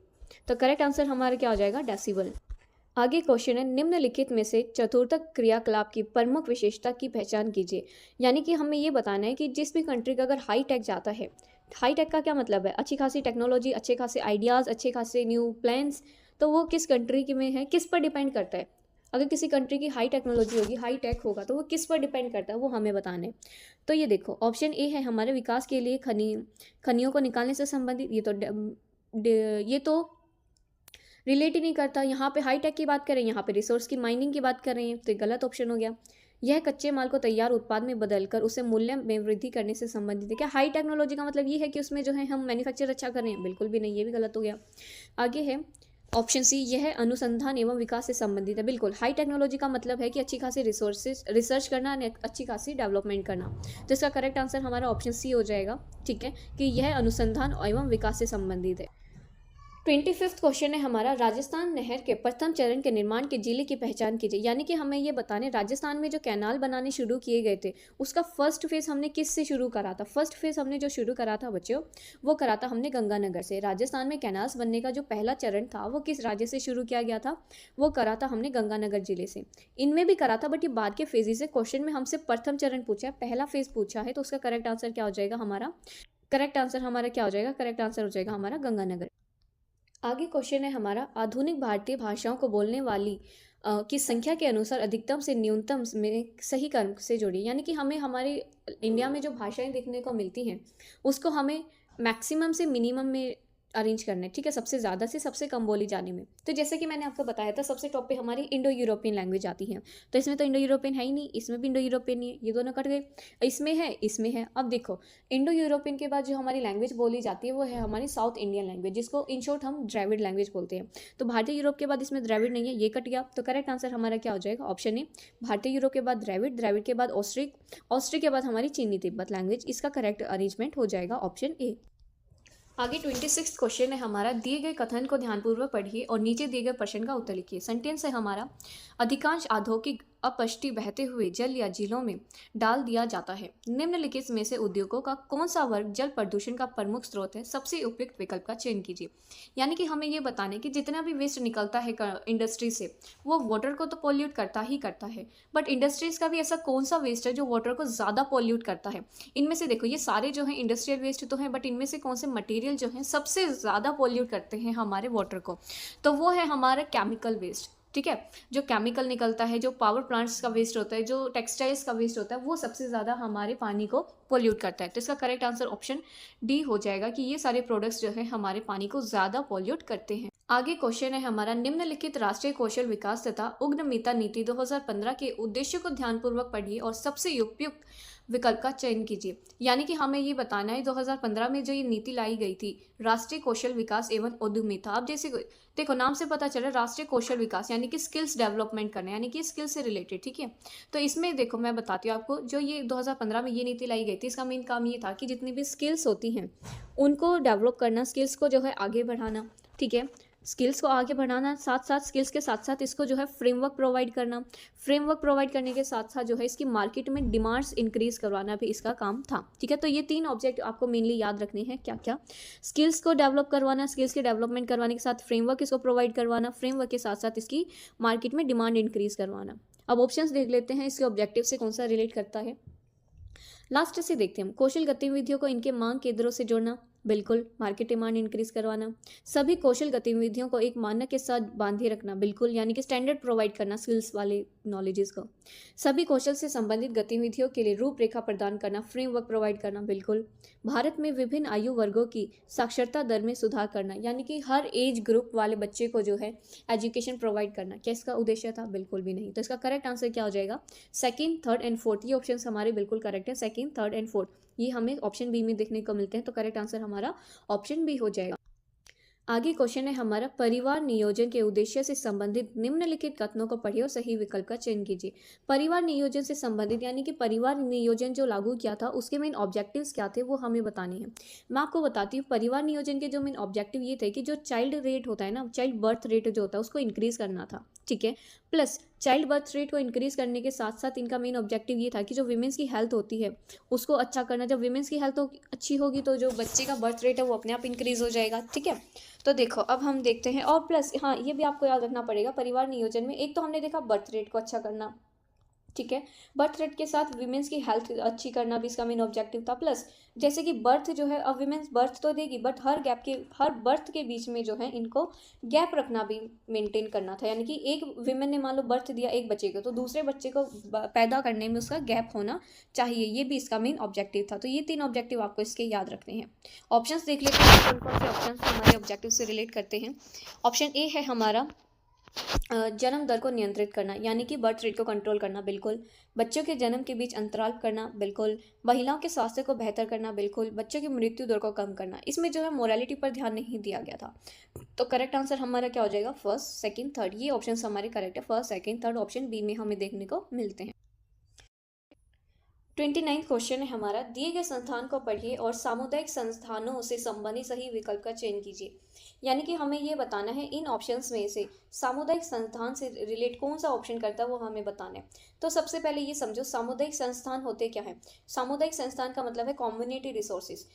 तो करेक्ट आंसर हमारा क्या हो जाएगा? डेसिबल। आगे क्वेश्चन है, निम्नलिखित में से चतुर्थक क्रियाकलाप की प्रमुख विशेषता की पहचान कीजिए। यानी कि हमें ये बताना है कि जिस भी कंट्री का अगर हाई टेक जाता है, हाई टेक का क्या मतलब है? अच्छी खासी टेक्नोलॉजी, अच्छे खासे आइडियाज़, अच्छे खासे न्यू प्लान्स। तो वो किस कंट्री की में है, किस पर डिपेंड करता है? अगर किसी कंट्री की हाई टेक्नोलॉजी होगी, हाई टेक होगा, तो वो किस पर डिपेंड करता है वो हमें बताना है। तो ये देखो ऑप्शन ए है हमारे विकास के लिए खनियों को निकालने से संबंधित। ये तो रिलेट ही नहीं करता। यहाँ पे हाई टेक की बात करें, यहाँ पे रिसोर्स की माइनिंग की बात कर रहे हैं, तो ये गलत ऑप्शन हो गया। यह कच्चे माल को तैयार उत्पाद में बदलकर उसे मूल्य में वृद्धि करने से संबंधित है। क्या हाई टेक्नोलॉजी का मतलब ये है कि उसमें जो है हम मैन्युफैक्चर अच्छा कर रहे हैं? बिल्कुल भी नहीं, ये भी गलत हो गया। आगे है ऑप्शन सी, यह अनुसंधान एवं विकास से संबंधित है। बिल्कुल, हाई टेक्नोलॉजी का मतलब है कि अच्छी खासी रिसर्च करना, अच्छी खासी डेवलपमेंट करना। तो इसका करेक्ट आंसर हमारा ऑप्शन सी हो जाएगा। ठीक है, कि यह अनुसंधान एवं विकास से संबंधित है। 25वां क्वेश्चन है हमारा, राजस्थान नहर के प्रथम चरण के निर्माण के जिले की पहचान कीजिए। यानी कि हमें ये बताने, राजस्थान में जो कैनाल बनाने शुरू किए गए थे उसका फर्स्ट फेज़ हमने किस से शुरू करा था? फर्स्ट फेज़ हमने जो शुरू करा था बच्चों, वो करा था हमने गंगानगर से। राजस्थान में कैनाल्स बनने का जो पहला चरण था वो किस राज्य से शुरू किया गया था? वो करा था हमने गंगानगर जिले से। इनमें भी करा था बट ये बाद के फेजेस है। क्वेश्चन में हमसे प्रथम चरण पूछा है, पहला फेज पूछा है, तो उसका करेक्ट आंसर क्या हो जाएगा हमारा? करेक्ट आंसर हमारा क्या हो जाएगा? करेक्ट आंसर हो जाएगा हमारा गंगानगर। आगे क्वेश्चन है हमारा, आधुनिक भारतीय भाषाओं को बोलने वाली की संख्या के अनुसार अधिकतम से न्यूनतम में सही क्रम से जोड़िए। यानी कि हमें हमारे इंडिया में जो भाषाएं देखने को मिलती हैं उसको हमें मैक्सिमम से मिनिमम में अरेंज करना है। ठीक है, सबसे ज़्यादा से सबसे कम बोली जाने में। तो जैसे कि मैंने आपको बताया था, सबसे टॉप पे हमारी इंडो यूरोपियन लैंग्वेज आती है। तो इसमें तो इंडो यूरोपियन है ही नहीं, इसमें भी इंडो यूरोपियन नहीं है, ये दोनों कट गए। इसमें है, इसमें है। अब देखो, इंडो यूरोपियन के बाद जो हमारी लैंग्वेज बोली जाती है वो है हमारी साउथ इंडियन लैंग्वेज, जिसको इन शॉर्ट हम द्रविड़ लैंग्वेज बोलते हैं। तो भारतीय यूरोप के बाद इसमें द्रविड़ नहीं है, ये कट गया। तो करेक्ट आंसर हमारा क्या हो जाएगा? ऑप्शन ए, भारतीय यूरोप के बाद द्रविड़, द्रविड़ के बाद ऑस्ट्रिक, ऑस्ट्रिक के बाद हमारी चीनी तिब्बत लैंग्वेज। इसका करेक्ट अरेंजमेंट हो जाएगा ऑप्शन ए। आगे 26 क्वेश्चन है हमारा, दिए गए कथन को ध्यानपूर्वक पढ़िए और नीचे दिए गए प्रश्न का उत्तर लिखिए। सेंटेंस है हमारा, अधिकांश औद्योगिक अपशिष्ट बहते हुए जल या झीलों में डाल दिया जाता है। निम्नलिखित में से उद्योगों का कौन सा वर्ग जल प्रदूषण का प्रमुख स्रोत है? सबसे उपयुक्त विकल्प का चयन कीजिए। यानी कि हमें ये बताना है कि जितना भी वेस्ट निकलता है इंडस्ट्री से, वो वाटर को तो पोल्यूट करता ही करता है, बट इंडस्ट्रीज का भी ऐसा कौन सा वेस्ट है जो वाटर को ज़्यादा पोल्यूट करता है? इनमें से देखो, ये सारे जो हैं इंडस्ट्रियल वेस्ट तो हैं, बट इनमें से कौन से मटेरियल जो हैं सबसे ज़्यादा पोल्यूट करते हैं हमारे वाटर को? तो वो है हमारा केमिकल वेस्ट। ठीक है, जो केमिकल निकलता है, जो पावर प्लांट्स का वेस्ट होता है, जो टेक्सटाइल्स का वेस्ट होता है, वो सबसे ज़्यादा हमारे पानी को पोल्यूट करता है। तो इसका करेक्ट आंसर ऑप्शन डी हो जाएगा कि ये सारे प्रोडक्ट्स जो है हमारे पानी को ज़्यादा पोल्यूट करते हैं। आगे क्वेश्चन है हमारा, निम्नलिखित राष्ट्रीय कौशल विकास तथा उद्यमिता नीति 2015 के उद्देश्यों को ध्यानपूर्वक पढ़िए और सबसे उपयुक्त विकल्प का चयन कीजिए। यानी कि हमें ये बताना है 2015 में जो ये नीति लाई गई थी, राष्ट्रीय कौशल विकास एवं उद्यमिता। अब जैसे देखो, नाम से पता चला राष्ट्रीय कौशल विकास यानी कि स्किल्स डेवलपमेंट करना, यानी कि स्किल से रिलेटेड। ठीक है, तो इसमें देखो मैं बताती हूँ आपको, जो ये 2015 में ये नीति लाई गई थी, इसका मेन काम ये था कि जितनी भी स्किल्स होती हैं उनको डेवलप करना, स्किल्स को जो है आगे बढ़ाना। ठीक है, स्किल्स को आगे बढ़ाना, साथ साथ स्किल्स के साथ साथ इसको जो है फ्रेमवर्क प्रोवाइड करना, फ्रेमवर्क प्रोवाइड करने के साथ साथ जो है इसकी मार्केट में डिमांड्स इंक्रीज करवाना भी इसका काम था। ठीक है, तो ये 3 ऑब्जेक्ट आपको मेनली याद रखने हैं। क्या क्या? स्किल्स को डेवलप करवाना, स्किल्स के डेवलपमेंट करवाने के साथ फ्रेमवर्क इसको प्रोवाइड करवाना, फ्रेमवर्क के साथ साथ इसकी मार्केट में डिमांड इंक्रीज करवाना। अब ऑप्शंस देख लेते हैं, इसके ऑब्जेक्टिव से कौन सा रिलेट करता है। लास्ट से देखते हैं, कौशल गतिविधियों को इनके मांग केंद्रों से जोड़ना, बिल्कुल। मार्केट डिमांड इंक्रीज करवाना, सभी कौशल गतिविधियों को एक मानक के साथ बांधे रखना, बिल्कुल, यानी कि स्टैंडर्ड प्रोवाइड करना स्किल्स वाले नॉलेजेस को। सभी कौशल से संबंधित गतिविधियों के लिए रूपरेखा प्रदान करना, फ्रेमवर्क प्रोवाइड करना, बिल्कुल। भारत में विभिन्न आयु वर्गों की साक्षरता दर में सुधार करना, यानी कि हर एज ग्रुप वाले बच्चे को जो है एजुकेशन प्रोवाइड करना। क्या इसका उद्देश्य था? बिल्कुल भी नहीं। तो इसका करेक्ट आंसर क्या हो जाएगा? Second, third and fourth. ये ऑप्शन हमारे बिल्कुल करेक्ट है, सेकंड, थर्ड एंड फोर्थ, ये हमें ऑप्शन बी में देखने को मिलते हैं। तो करेक्ट आंसर हमारा ऑप्शन बी हो जाएगा। आगे क्वेश्चन है हमारा, परिवार नियोजन के उद्देश्य से संबंधित निम्नलिखित कथनों को पढ़िए और सही विकल्प का चयन कीजिए। परिवार नियोजन से संबंधित यानी कि परिवार नियोजन जो लागू किया था उसके मेन ऑब्जेक्टिव्स क्या थे वो हमें बताने हैं। मैं आपको बताती हूँ, परिवार नियोजन के जो मेन ऑब्जेक्टिव ये थे कि जो चाइल्ड रेट होता है ना, चाइल्ड बर्थ रेट जो होता है उसको इंक्रीज करना था। ठीक है, प्लस चाइल्ड बर्थ रेट को इंक्रीज करने के साथ साथ इनका मेन ऑब्जेक्टिव ये था कि जो विमेंस की हेल्थ होती है उसको अच्छा करना। जब विमेंस की हेल्थ अच्छी होगी तो जो बच्चे का बर्थ रेट है वो अपने आप इंक्रीज हो जाएगा। ठीक है, तो देखो अब हम देखते हैं, और प्लस हाँ ये भी आपको याद रखना पड़ेगा, परिवार नियोजन में एक तो हमने देखा बर्थ रेट को अच्छा करना। ठीक है, बर्थ रेट के साथ विमेंस की हेल्थ अच्छी करना भी इसका मेन ऑब्जेक्टिव था। प्लस जैसे कि बर्थ जो है, अब विमेंस बर्थ तो देगी बट हर बर्थ के बीच में जो है इनको गैप रखना भी मेंटेन करना था। यानी कि एक विमेन ने मान लो बर्थ दिया एक बच्चे को, तो दूसरे बच्चे को पैदा करने में उसका गैप होना चाहिए, ये भी इसका मेन ऑब्जेक्टिव था। तो ये 3 ऑब्जेक्टिव आपको इसके याद रखने हैं। ऑप्शंस देख लेते हैं कौन कौन से ऑप्शंस हमारे ऑब्जेक्टिव से रिलेट करते हैं। ऑप्शन ए है हमारा जन्म दर को नियंत्रित करना, यानी कि बर्थ रेट को कंट्रोल करना, बिल्कुल। बच्चों के जन्म के बीच अंतराल करना, बिल्कुल। महिलाओं के स्वास्थ्य को बेहतर करना, बिल्कुल। बच्चों की मृत्यु दर को कम करना। इसमें जो है मोरालिटी पर ध्यान नहीं दिया गया था। तो करेक्ट आंसर हमारा क्या हो जाएगा? First, second, third. ये ऑप्शन हमारे करेक्ट है, first, second, third, option B में हमें देखने को मिलते हैं। 29 क्वेश्चन है हमारा, दिए गए संस्थान को पढ़िए और सामुदायिक संस्थानों से संबंधित सही विकल्प का चयन कीजिए। यानी कि हमें ये बताना है इन ऑप्शंस में से सामुदायिक संस्थान से रिलेट कौन सा ऑप्शन करता है वो हमें बताना है। तो सबसे पहले ये समझो, सामुदायिक संस्थान होते क्या है। सामुदायिक संस्थान का मतलब है कम्युनिटी रिसोर्सेज,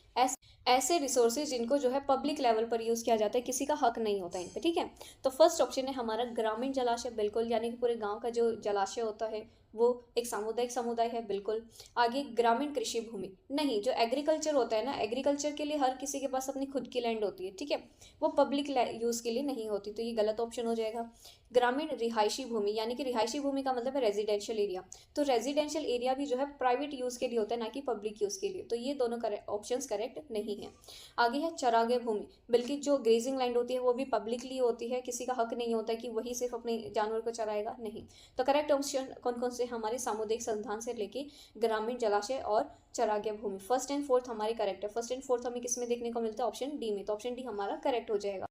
ऐसे रिसोर्सेज जिनको जो है पब्लिक लेवल पर यूज़ किया जाता है, किसी का हक नहीं होता इन पे। ठीक है, तो फर्स्ट ऑप्शन है हमारा ग्रामीण जलाशय, बिल्कुल, यानी कि पूरे गाँव का जो जलाशय होता है वो एक सामुदायिक समुदाय है, बिल्कुल। आगे ग्रामीण कृषि भूमि, नहीं, जो एग्रीकल्चर होता है ना, एग्रीकल्चर के लिए हर किसी के पास अपनी खुद की लैंड होती है। ठीक है, वो पब्लिक यूज़ के लिए नहीं होती, तो ये गलत ऑप्शन हो जाएगा। ग्रामीण रिहायशी भूमि, यानी कि रिहायशी भूमि का मतलब है रेजिडेंशियल एरिया, तो रेजिडेंशियल एरिया भी जो है प्राइवेट यूज़ के लिए होता है, ना कि पब्लिक यूज़ के लिए, तो ये दोनों ऑप्शंस करेक्ट नहीं है। आगे है चरागाह भूमि, बल्कि जो ग्रेजिंग लैंड होती है वो भी पब्लिकली होती है, किसी का हक नहीं होता है कि वही सिर्फ अपने जानवर को चराएगा, नहीं। तो करेक्ट ऑप्शन कौन कौन से हमारे सामुदायिक संस्थान से लेके ग्रामीण जलाशय और चरागाह भूमि, फर्स्ट एंड फोर्थ हमारे करेक्ट है। फर्स्ट एंड फोर्थ हमें किसमें देखने को मिलता है? ऑप्शन डी में, तो ऑप्शन डी हमारा करेक्ट हो जाएगा।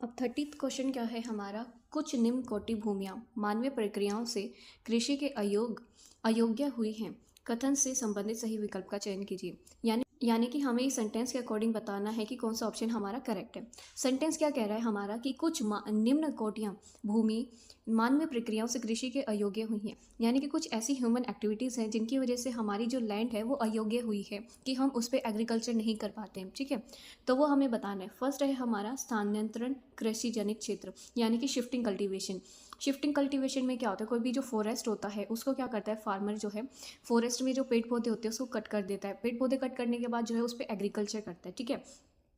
अब 30th क्वेश्चन क्या है हमारा, कुछ निम्न कोटि भूमियां मानवीय प्रक्रियाओं से कृषि के अयोग्य हुई हैं, कथन से संबंधित सही विकल्प का चयन कीजिए। यानी कि हमें इस सेंटेंस के अकॉर्डिंग बताना है कि कौन सा ऑप्शन हमारा करेक्ट है। सेंटेंस क्या कह रहा है हमारा कि कुछ निम्न कोटियाँ भूमि मानवीय प्रक्रियाओं से कृषि के अयोग्य हुई हैं। यानी कि कुछ ऐसी ह्यूमन एक्टिविटीज़ हैं जिनकी वजह से हमारी जो लैंड है वो अयोग्य हुई है कि हम उस पर एग्रीकल्चर नहीं कर पाते हैं। ठीक है, तो वो हमें बताना है। फर्स्ट है हमारा स्थानांतरण कृषि जनित क्षेत्र, यानी कि शिफ्टिंग कल्टीवेशन। शिफ्टिंग कल्टीवेशन में क्या होता है, कोई भी जो फॉरेस्ट होता है उसको क्या करता है फार्मर जो है, फॉरेस्ट में जो पेड़ पौधे होते हैं उसको कट कर देता है। पेड़ पौधे कट करने के बाद जो है उस पर एग्रीकल्चर करता है। ठीक है,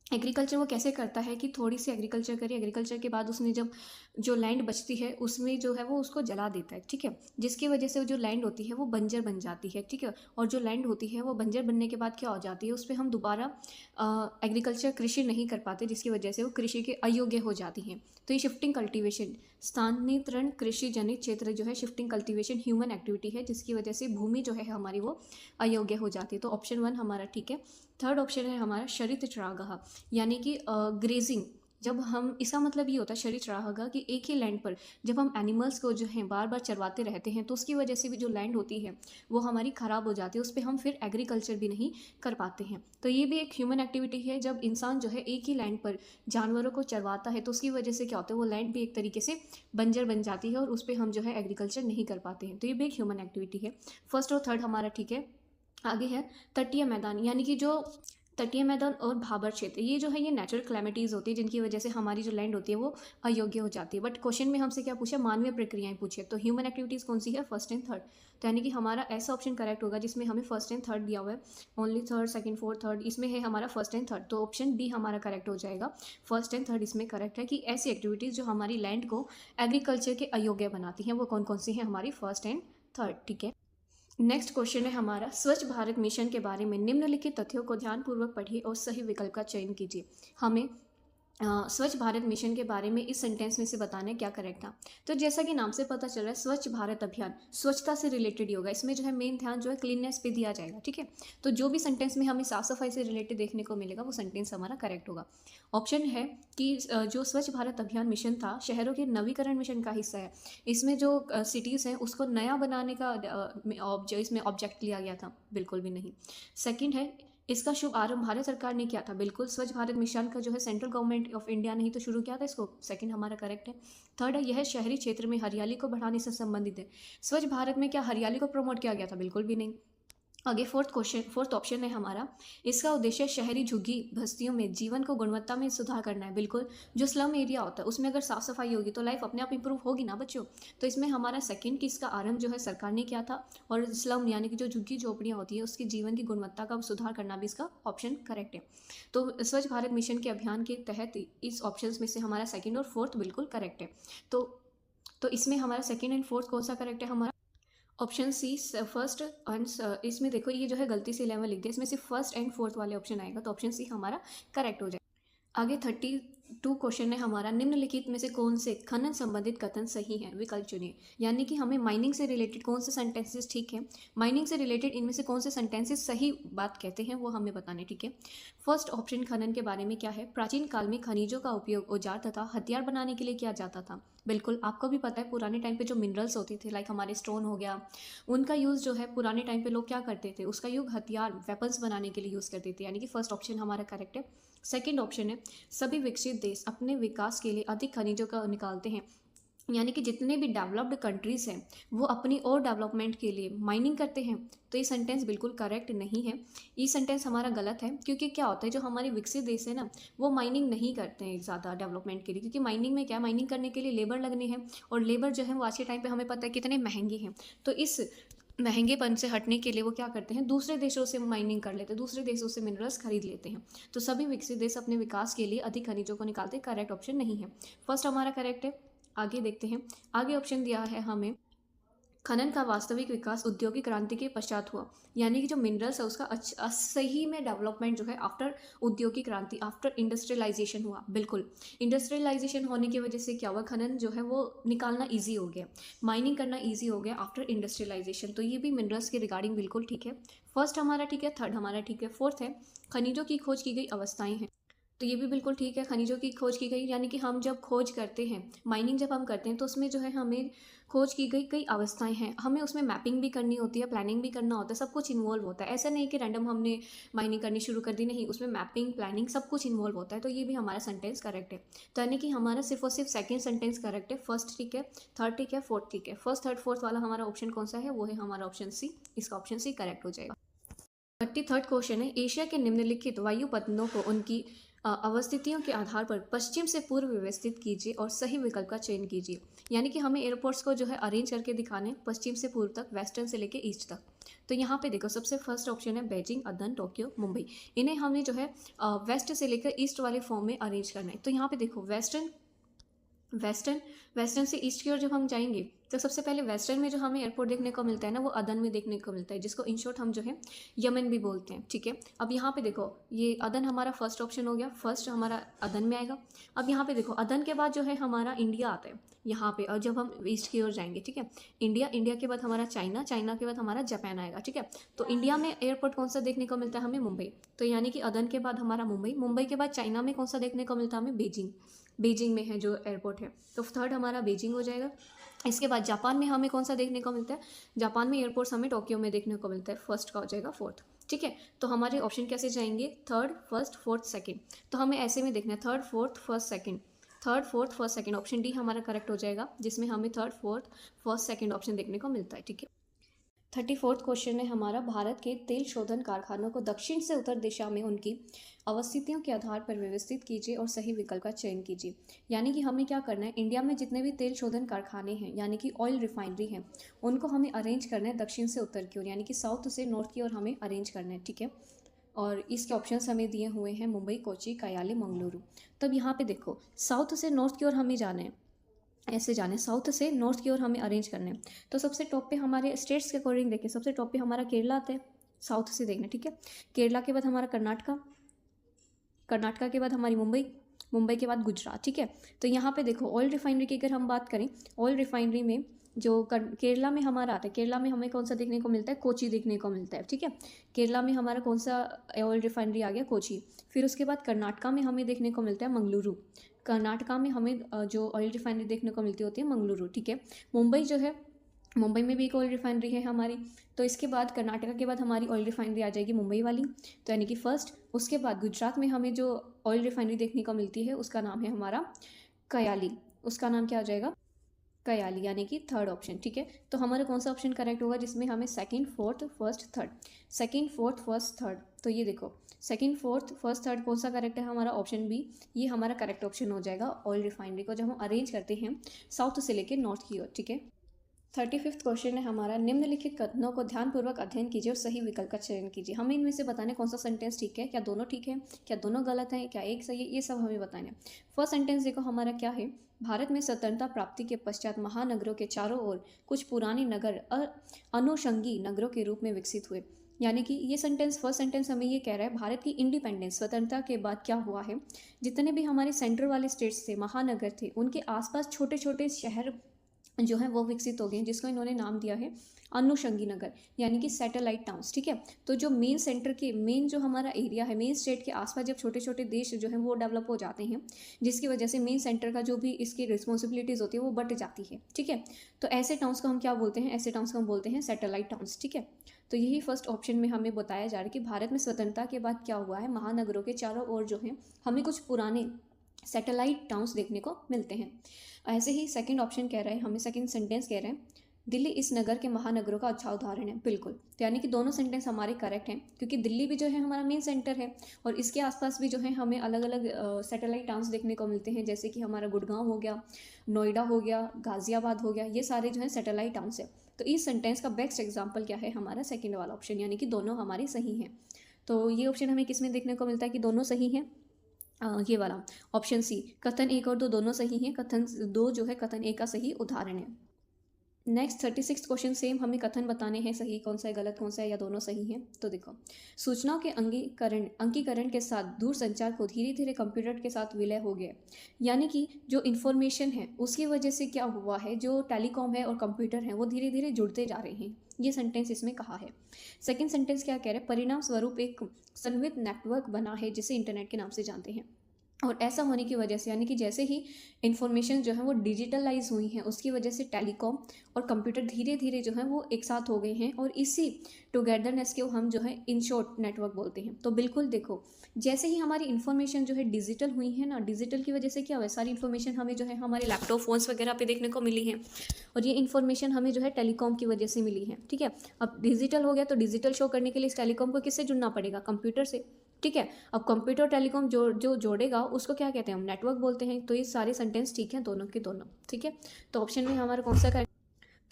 एग्रीकल्चर वो कैसे करता है कि थोड़ी सी एग्रीकल्चर करी, एग्रीकल्चर के बाद उसने जब जो लैंड बचती है उसमें जो है वो उसको जला देता है। ठीक है, जिसकी वजह से जो लैंड होती है वो बंजर बन जाती है। ठीक है, और जो लैंड होती है वो बंजर बनने के बाद क्या हो जाती है, उस पर हम दोबारा एग्रीकल्चर कृषि नहीं कर पाते, जिसकी वजह से वो कृषि के अयोग्य हो जाती हैं। तो ये शिफ्टिंग कल्टीवेशन स्थानांतरण कृषि जनित क्षेत्र जो है, शिफ्टिंग कल्टीवेशन ह्यूमन एक्टिविटी है जिसकी वजह से भूमि जो है हमारी वो अयोग्य हो जाती है। तो ऑप्शन 1 हमारा ठीक है। थर्ड ऑप्शन है हमारा शरित चरागाह, यानी कि ग्रेजिंग। जब हम, इसका मतलब ये होता है शरित चरागाह कि एक ही लैंड पर जब हम एनिमल्स को जो है बार बार चरवाते रहते हैं तो उसकी वजह से भी जो लैंड होती है वो हमारी ख़राब हो जाती है, उस पर हम फिर एग्रीकल्चर भी नहीं कर पाते हैं। तो ये भी एक ह्यूमन एक्टिविटी है। जब इंसान जो है एक ही लैंड पर जानवरों को चरवाता है तो उसकी वजह से क्या होता है, वो लैंड भी एक तरीके से बंजर बन जाती है और उस पर हम जो है एग्रीकल्चर नहीं कर पाते हैं। तो ये भी एक ह्यूमन एक्टिविटी है। फर्स्ट और थर्ड हमारा ठीक है। आगे है तटीय मैदान, यानी कि जो तटीय मैदान और भाबर क्षेत्र, ये जो है ये नेचुरल क्लैमिटीज़ होती है जिनकी वजह से हमारी जो लैंड होती है वो अयोग्य हो जाती है। बट क्वेश्चन में हमसे क्या पूछा, मानवीय प्रक्रियाएं पूछे, तो ह्यूमन एक्टिविटीज़ कौन सी है, फर्स्ट एंड थर्ड। तो यानी कि हमारा ऐसा ऑप्शन करेक्ट होगा जिसमें हमें फर्स्ट एंड थर्ड दिया हुआ है, only third second fourth third, इसमें है हमारा फर्स्ट एंड थर्ड। तो ऑप्शन बी हमारा करेक्ट हो जाएगा। फर्स्ट एंड थर्ड इसमें करेक्ट है कि ऐसी एक्टिविटीज़ जो हमारी लैंड को एग्रीकल्चर के अयोग्य बनाती हैं वो कौन कौन सी हैं, हमारी फर्स्ट एंड थर्ड। ठीक है, नेक्स्ट क्वेश्चन है हमारा, स्वच्छ भारत मिशन के बारे में निम्नलिखित तथ्यों को ध्यानपूर्वक पढ़िए और सही विकल्प का चयन कीजिए। हमें स्वच्छ भारत मिशन के बारे में इस सेंटेंस में से बताना है क्या करेक्ट था। तो जैसा कि नाम से पता चल रहा है स्वच्छ भारत अभियान स्वच्छता से रिलेटेड ही होगा, इसमें जो है मेन ध्यान जो है क्लीननेस पे दिया जाएगा। ठीक है, तो जो भी सेंटेंस में हमें साफ सफाई से रिलेटेड देखने को मिलेगा वो सेंटेंस हमारा करेक्ट होगा। ऑप्शन है कि जो स्वच्छ भारत अभियान मिशन था शहरों के नवीकरण मिशन का हिस्सा है। इसमें जो सिटीज़ हैं उसको नया बनाने का जो इसमें ऑब्जेक्ट लिया गया था, बिल्कुल भी नहीं। सेकेंड है, इसका शुभ आरंभ भारत सरकार ने किया था, बिल्कुल स्वच्छ भारत मिशन का जो है सेंट्रल गवर्नमेंट ऑफ इंडिया ने ही तो शुरू किया था इसको, सेकंड हमारा करेक्ट है। थर्ड है, यह शहरी क्षेत्र में हरियाली को बढ़ाने से संबंधित है। स्वच्छ भारत में क्या हरियाली को प्रमोट किया गया था, बिल्कुल भी नहीं। आगे फोर्थ ऑप्शन है हमारा, इसका उद्देश्य शहरी झुग्गी बस्तियों में जीवन को गुणवत्ता में सुधार करना है। बिल्कुल, जो स्लम एरिया होता है उसमें अगर साफ सफाई होगी तो लाइफ अपने आप इंप्रूव होगी ना बच्चों। तो इसमें हमारा सेकंड कि इसका आरंभ जो है सरकार ने किया था, और स्लम यानी कि जो झुग्गी झोपड़ियाँ होती है उसकी जीवन की गुणवत्ता का सुधार करना भी इसका ऑप्शन करेक्ट है। तो स्वच्छ भारत मिशन के अभियान के तहत इस ऑप्शन में से हमारा सेकेंड और फोर्थ बिल्कुल करेक्ट है। तो इसमें हमारा सेकेंड एंड फोर्थ कौन सा करेक्ट है, हमारा ऑप्शन सी फर्स्ट एंड, इसमें देखो ये जो है गलती से 11 लिख दिया, इसमें सिर्फ फर्स्ट एंड फोर्थ वाले ऑप्शन आएगा, तो ऑप्शन सी हमारा करेक्ट हो जाएगा। आगे 32 क्वेश्चन है हमारा, निम्नलिखित में से कौन से खनन संबंधित कथन सही है, विकल्प चुनिए। यानी कि हमें माइनिंग से रिलेटेड कौन से सेंटेंसेस ठीक है, माइनिंग से रिलेटेड इनमें से कौन से सेंटेंसेस सही बात कहते हैं वो हमें बताने। ठीक है, फर्स्ट ऑप्शन खनन के बारे में क्या है, प्राचीन काल में खनिजों का उपयोग औजार तथा हथियार बनाने के लिए किया जाता था। बिल्कुल, आपको भी पता है पुराने टाइम पे जो मिनरल्स होते थे लाइक हमारे स्टोन हो गया, उनका यूज़ जो है पुराने टाइम पे लोग क्या करते थे, उसका यूज हथियार वेपन्स बनाने के लिए यूज़ करते थे। यानी कि फर्स्ट ऑप्शन हमारा करेक्ट है। सेकंड ऑप्शन है, सभी विकसित देश अपने विकास के लिए अधिक खनिजों का निकालते हैं। यानी कि जितने भी डेवलप्ड कंट्रीज़ हैं वो अपनी और डेवलपमेंट के लिए माइनिंग करते हैं। तो ये सेंटेंस बिल्कुल करेक्ट नहीं है, ये सेंटेंस हमारा गलत है। क्योंकि क्या होता है, जो हमारे विकसित देश है ना वो माइनिंग नहीं करते हैं ज़्यादा डेवलपमेंट के लिए, क्योंकि माइनिंग में क्या, माइनिंग करने के लिए लेबर लगने हैं, और लेबर जो है वो आज के टाइम पे हमें पता है कितने महंगे हैं। तो इस महंगेपन से हटने के लिए वो क्या करते हैं, दूसरे देशों से माइनिंग कर लेते हैं, दूसरे देशों से मिनरल्स खरीद लेते हैं। तो सभी विकसित देश अपने विकास के लिए अधिक खनिजों को निकालते हैं, करेक्ट ऑप्शन नहीं है, फर्स्ट हमारा करेक्ट है। आगे देखते हैं, आगे ऑप्शन दिया है हमें, खनन का वास्तविक विकास औद्योगिक क्रांति के पश्चात हुआ। यानी कि जो मिनरल्स है उसका सही में डेवलपमेंट जो है आफ्टर औद्योगिक क्रांति, आफ्टर इंडस्ट्रियलाइजेशन हुआ। बिल्कुल, इंडस्ट्रियलाइजेशन होने की वजह से क्या हुआ, खनन जो है वो निकालना ईजी हो गया, माइनिंग करना ईजी हो गया आफ्टर इंडस्ट्रियलाइजेशन। तो ये भी मिनरल्स के रिगार्डिंग बिल्कुल ठीक है। फर्स्ट हमारा ठीक है, थर्ड हमारा ठीक है, फोर्थ है, खनिजों की खोज की गई अवस्थाएं हैं। तो ये भी बिल्कुल ठीक है, खनिजों की खोज की गई, यानी कि हम जब खोज करते हैं, माइनिंग जब हम करते हैं तो उसमें जो है हमें खोज की गई कई अवस्थाएं हैं, हमें उसमें मैपिंग भी करनी होती है, प्लानिंग भी करना होता है, सब कुछ इन्वॉल्व होता है। ऐसा नहीं कि रैंडम हमने माइनिंग करनी शुरू कर दी, नहीं, उसमें मैपिंग प्लानिंग सब कुछ इन्वॉल्व होता है। तो ये भी हमारा सेंटेंस करेक्ट है। तो यानी कि हमारा सिर्फ और सिर्फ सेकेंड सेंटेंस करेक्ट है, फर्स्ट ठीक है, थर्ड ठीक है, फोर्थ ठीक है। फर्स्ट थर्ड फोर्थ वाला हमारा ऑप्शन कौन सा है, वो है हमारा ऑप्शन सी। इसका ऑप्शन सी करेक्ट हो जाएगा। 33rd क्वेश्चन है, एशिया के निम्नलिखित वायुपतनों को उनकी अवस्थितियों के आधार पर पश्चिम से पूर्व व्यवस्थित कीजिए और सही विकल्प का चयन कीजिए। यानी कि हमें एयरपोर्ट्स को जो है अरेंज करके दिखाने पश्चिम से पूर्व तक, वेस्टर्न से लेके ईस्ट तक। तो यहाँ पे देखो, सबसे फर्स्ट ऑप्शन है बेजिंग, अदन, टोक्यो, मुंबई। इन्हें हमें जो है वेस्ट से लेकर ईस्ट वाले फॉर्म में अरेंज करना है। तो यहाँ पे देखो, वेस्टर्न वेस्टर्न वेस्टर्न से ईस्ट की ओर जब हम जाएंगे तो सबसे पहले वेस्टर्न में जो हमें एयरपोर्ट देखने को मिलता है ना, वो अदन में देखने को मिलता है, जिसको इन शॉर्ट हम जो है यमन भी बोलते हैं। ठीक है, अब यहाँ पे देखो, ये अदन हमारा फर्स्ट ऑप्शन हो गया, फर्स्ट हमारा अदन में आएगा। अब यहाँ पे देखो, अदन के बाद जो है हमारा इंडिया आता है यहाँ पे, और जब हम ईस्ट की ओर जाएंगे, ठीक है, इंडिया, इंडिया के बाद हमारा चाइना, चाइना के बाद हमारा जापान आएगा। ठीक है, तो इंडिया में एयरपोर्ट कौन सा देखने को मिलता है हमें, मुंबई। तो यानी कि अदन के बाद हमारा मुंबई, मुंबई के बाद चाइना में कौन सा देखने को मिलता है हमें, बीजिंग, बीजिंग में है जो एयरपोर्ट है। तो थर्ड हमारा बीजिंग हो जाएगा। इसके बाद जापान में हमें कौन सा देखने को मिलता है, जापान में एयरपोर्ट्स हमें टोक्यो में देखने को मिलता है, फर्स्ट का हो जाएगा फोर्थ। ठीक है, तो हमारे ऑप्शन कैसे जाएंगे, थर्ड फर्स्ट फोर्थ सेकंड। तो हमें ऐसे में देखना है, third fourth first second, third fourth first second, option D हमारा करेक्ट हो जाएगा, जिसमें हमें third fourth first second option देखने को मिलता है। ठीक है, 34th क्वेश्चन है हमारा, भारत के तेल शोधन कारखानों को दक्षिण से उत्तर दिशा में उनकी अवस्थितियों के आधार पर व्यवस्थित कीजिए और सही विकल्प का चयन कीजिए। यानी कि हमें क्या करना है, इंडिया में जितने भी तेल शोधन कारखाने हैं, यानी कि ऑयल रिफाइनरी हैं, उनको हमें अरेंज करना है दक्षिण से उत्तर की ओर, यानी कि साउथ से नॉर्थ की ओर हमें अरेंज करना है। ठीक है, और इसके ऑप्शंस हमें दिए हुए हैं, मुंबई, कोची, कयाली, मंगलुरु। तब यहाँ पे देखो, साउथ से नॉर्थ की ओर हमें जाना है, ऐसे जाने, साउथ से नॉर्थ की ओर हमें अरेंज करने हैं। तो सबसे टॉप पे हमारे स्टेट्स के अकॉर्डिंग देखें, सबसे टॉप पे हमारा केरला आता है, साउथ से देखना। ठीक है, केरला के बाद हमारा कर्नाटका, कर्नाटका के बाद हमारी मुंबई, मुंबई के बाद गुजरात। ठीक है, तो यहाँ पे देखो, ऑयल रिफाइनरी की अगर हम बात करें, ऑयल रिफाइनरी में जो केरला में हमारा आता है, केरला में हमें कौन सा देखने को मिलता है, कोची देखने को मिलता है। ठीक है, केरला में हमारा कौन सा ऑयल रिफाइनरी आ गया, कोची। फिर उसके बाद कर्नाटका में हमें देखने को मिलता है मंगलुरु, कर्नाटका में हमें जो ऑयल रिफाइनरी देखने को मिलती होती है मंगलुरु। ठीक है, मुंबई जो है, मुंबई में भी एक ऑयल रिफाइनरी है हमारी। तो इसके बाद कर्नाटका के बाद हमारी ऑयल रिफाइनरी आ जाएगी मुंबई वाली, तो यानी कि फर्स्ट। उसके बाद गुजरात में हमें जो ऑयल रिफाइनरी देखने को मिलती है उसका नाम है हमारा कयाली, उसका नाम क्या हो जाएगा, कयाली, यानी कि थर्ड ऑप्शन। ठीक है, तो हमारा कौन सा ऑप्शन करेक्ट होगा, जिसमें हमें second fourth first third, second fourth first third. तो ये देखो, सेकंड फोर्थ फर्स्ट थर्ड कौन सा करेक्ट है, हमारा ऑप्शन बी, ये हमारा करेक्ट ऑप्शन हो जाएगा। ऑयल रिफाइनरी को जब हम अरेंज करते हैं साउथ से लेकर नॉर्थ की ओर। ठीक है, 35th क्वेश्चन है हमारा, निम्नलिखित कथनों को ध्यानपूर्वक अध्ययन कीजिए और सही विकल्प का चयन कीजिए। हमें इनमें से बताने कौन सा सेंटेंस ठीक है, क्या दोनों ठीक है, क्या दोनों गलत हैं, क्या एक सही है, ये सब हमें बताना है। फर्स्ट सेंटेंस देखो हमारा क्या है, भारत में स्वतंत्रता प्राप्ति के पश्चात महानगरों के चारों ओर कुछ पुराने नगर अनुषंगी नगरों के रूप में विकसित हुए। यानी कि ये सेंटेंस, फर्स्ट सेंटेंस हमें ये कह रहा है, भारत की इंडिपेंडेंस, स्वतंत्रता के बाद क्या हुआ है, जितने भी हमारे सेंट्रल वाले स्टेट्स थे, महानगर थे, उनके आसपास छोटे छोटे शहर जो है वो विकसित हो गए, जिसको इन्होंने नाम दिया है अनुषंगी नगर, यानी कि सैटेलाइट टाउन्स। ठीक है, तो जो मेन सेंटर के, मेन जो हमारा एरिया है, मेन स्टेट के आसपास जब छोटे छोटे देश जो है वो डेवलप हो जाते हैं, जिसकी वजह से मेन सेंटर का जो भी इसकी रिस्पॉन्सिबिलिटीज़ होती है वो बढ़ जाती है। ठीक है, तो ऐसे टाउन्स को हम क्या बोलते हैं, ऐसे टाउन्स को हम बोलते हैं सैटेलाइट टाउन्स। ठीक है, तो यही फर्स्ट ऑप्शन में हमें बताया जा रहा है कि भारत में स्वतंत्रता के बाद क्या हुआ है, महानगरों के चारों ओर जो है हमें कुछ पुराने सैटेलाइट टाउन्स देखने को मिलते हैं। ऐसे ही सेकंड ऑप्शन कह रहे हैं, हमें सेकंड सेंटेंस कह रहे हैं, दिल्ली इस नगर के महानगरों का अच्छा उदाहरण है। बिल्कुल, तो यानी कि दोनों सेंटेंस हमारे करेक्ट हैं, क्योंकि दिल्ली भी जो है हमारा मेन सेंटर है, और इसके आसपास भी जो है हमें अलग अलग सैटेलाइट टाउन्स देखने को मिलते हैं, जैसे कि हमारा गुड़गांव हो गया, नोएडा हो गया, गाजियाबाद हो गया, ये सारे जो है सैटेलाइट टाउन्स है। तो इस सेंटेंस का बेस्ट एग्जाम्पल क्या है, हमारा सेकेंड वाला ऑप्शन, यानी कि दोनों हमारे सही हैं। तो ये ऑप्शन हमें किस में देखने को मिलता है कि दोनों सही हैं, ये वाला ऑप्शन सी, कथन एक और दो दोनों सही हैं, कथन दो जो है कथन एक का सही उदाहरण है। नेक्स्ट 36 क्वेश्चन सेम, हमें कथन बताने हैं, सही कौन सा है, गलत कौन सा है, या दोनों सही हैं। तो देखो, सूचनाओं के अंकीकरण के साथ दूर संचार को धीरे धीरे कंप्यूटर के साथ विलय हो गया। यानी कि जो इन्फॉर्मेशन है उसकी वजह से क्या हुआ है, जो टेलीकॉम है और कंप्यूटर है वो धीरे धीरे जुड़ते जा रहे हैं, ये सेंटेंस इसमें कहा है। सेकेंड सेंटेंस क्या कह रहे हैं, परिणाम स्वरूप एक संवित नेटवर्क बना है जिसे इंटरनेट के नाम से जानते हैं। और ऐसा होने की वजह से यानी कि जैसे ही इंफॉर्मेशन जो है वो डिजिटलाइज हुई हैं, उसकी वजह से टेलीकॉम और कंप्यूटर धीरे धीरे जो है वो एक साथ हो गए हैं, और इसी टुगेदरनेस को हम जो है इन शॉर्ट नेटवर्क बोलते हैं। तो बिल्कुल देखो, जैसे ही हमारी इन्फॉर्मेशन जो है डिजिटल हुई है ना, डिजिटल की वजह से क्या हुआ है, सारी इन्फॉर्मेशन हमें जो है हमारे लैपटॉप फोन्स वगैरह पे देखने को मिली है, और ये इन्फॉर्मेशन हमें जो है टेलीकॉम की वजह से मिली है। ठीक है, अब डिजिटल हो गया तो डिजिटल शो करने के लिए इस टेलीकॉम को किससे जुड़ना पड़ेगा, कंप्यूटर से। ठीक है, अब कंप्यूटर टेलीकॉम जो जोड़ेगा उसको क्या कहते हैं, हम नेटवर्क बोलते हैं। तो ये सारे सेंटेंस ठीक है दोनों के दोनों। ठीक है, तो ऑप्शन में हमारा कौन सा करेक्ट,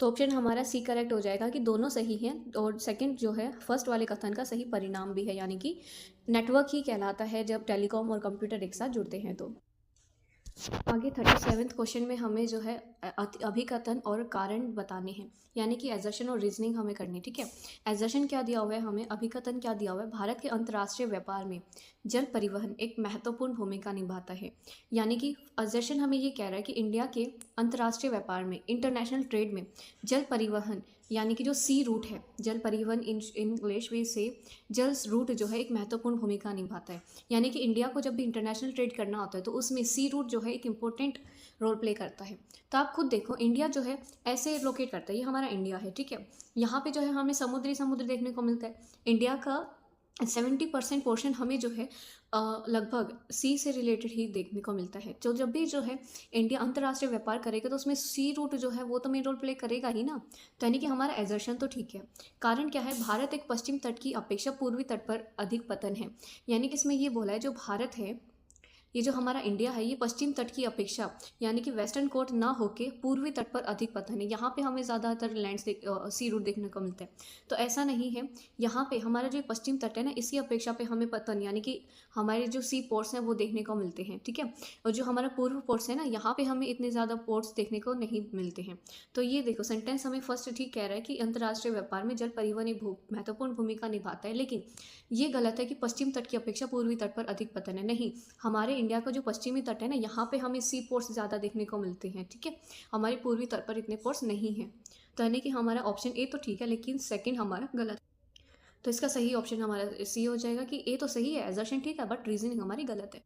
तो ऑप्शन हमारा सी करेक्ट हो जाएगा कि दोनों सही हैं, और सेकंड जो है फर्स्ट वाले कथन का सही परिणाम भी है, यानी कि नेटवर्क ही कहलाता है जब टेलीकॉम और कंप्यूटर एक साथ जुड़ते हैं। तो आगे 37वें क्वेश्चन में हमें जो है अभिकथन और कारण बताने हैं, यानी कि एजर्शन और रीजनिंग हमें करनी। ठीक है, एजर्शन क्या दिया हुआ है हमें, अभिकथन क्या दिया हुआ है, भारत के अंतर्राष्ट्रीय व्यापार में जल परिवहन एक महत्वपूर्ण भूमिका निभाता है। यानी कि एजर्शन हमें ये कह रहा है कि इंडिया के अंतर्राष्ट्रीय व्यापार में, इंटरनेशनल ट्रेड में जल परिवहन यानी कि जो सी रूट है, जल परिवहन इन इंग्लिश वे से जल रूट जो है एक महत्वपूर्ण भूमिका निभाता है। यानी कि इंडिया को जब भी इंटरनेशनल ट्रेड करना होता है तो उसमें सी रूट जो है एक इम्पोर्टेंट रोल प्ले करता है। तो आप खुद देखो, इंडिया जो है ऐसे लोकेट करता है, ये हमारा इंडिया है। ठीक है, यहाँ पे जो है हमें समुद्र देखने को मिलता है। इंडिया का 70% पोर्शन हमें जो है लगभग सी से रिलेटेड ही देखने को मिलता है। तो जब भी जो है इंडिया अंतर्राष्ट्रीय व्यापार करेगा तो उसमें सी रूट जो है वो तो मेन रोल प्ले करेगा ही ना। तो यानी कि हमारा एजर्शन तो ठीक है। कारण क्या है, भारत एक पश्चिम तट की अपेक्षा पूर्वी तट पर अधिक पतन है। यानी कि इसमें ये बोला है जो भारत है, ये जो हमारा इंडिया है, ये पश्चिम तट की अपेक्षा यानी कि वेस्टर्न कोट ना होके पूर्वी तट पर अधिक पतन है। यहाँ पे हमें ज़्यादातर लैंड सी रूट देखने को मिलता है। तो ऐसा नहीं है, यहाँ पे हमारा जो पश्चिम तट है ना, इसी अपेक्षा पे हमें पतन यानी कि हमारे जो सी पोर्ट्स हैं वो देखने को मिलते हैं। ठीक है, और जो हमारा पूर्व पोर्ट्स है ना, यहाँ पे हमें इतने ज़्यादा पोर्ट्स देखने को नहीं मिलते हैं। तो ये देखो सेंटेंस हमें फर्स्ट ठीक कह रहा है कि अंतर्राष्ट्रीय व्यापार में जल परिवहन एक महत्वपूर्ण भूमिका निभाता है, लेकिन ये गलत है कि पश्चिम तट की अपेक्षा पूर्वी तट पर अधिक पतन है। नहीं, हमारे इंडिया का जो पश्चिमी तट है ना, यहाँ पे हमें सी पोर्ट्स ज़्यादा देखने को मिलते हैं। ठीक है, हमारे पूर्वी तट पर इतने पोर्ट्स नहीं हैं। तो यानी कि हमारा ऑप्शन ए तो ठीक है, लेकिन सेकंड हमारा गलत है। तो इसका सही ऑप्शन हमारा सी हो जाएगा कि ए तो सही है, एजर्शन ठीक है, बट रीजनिंग हमारी गलत है।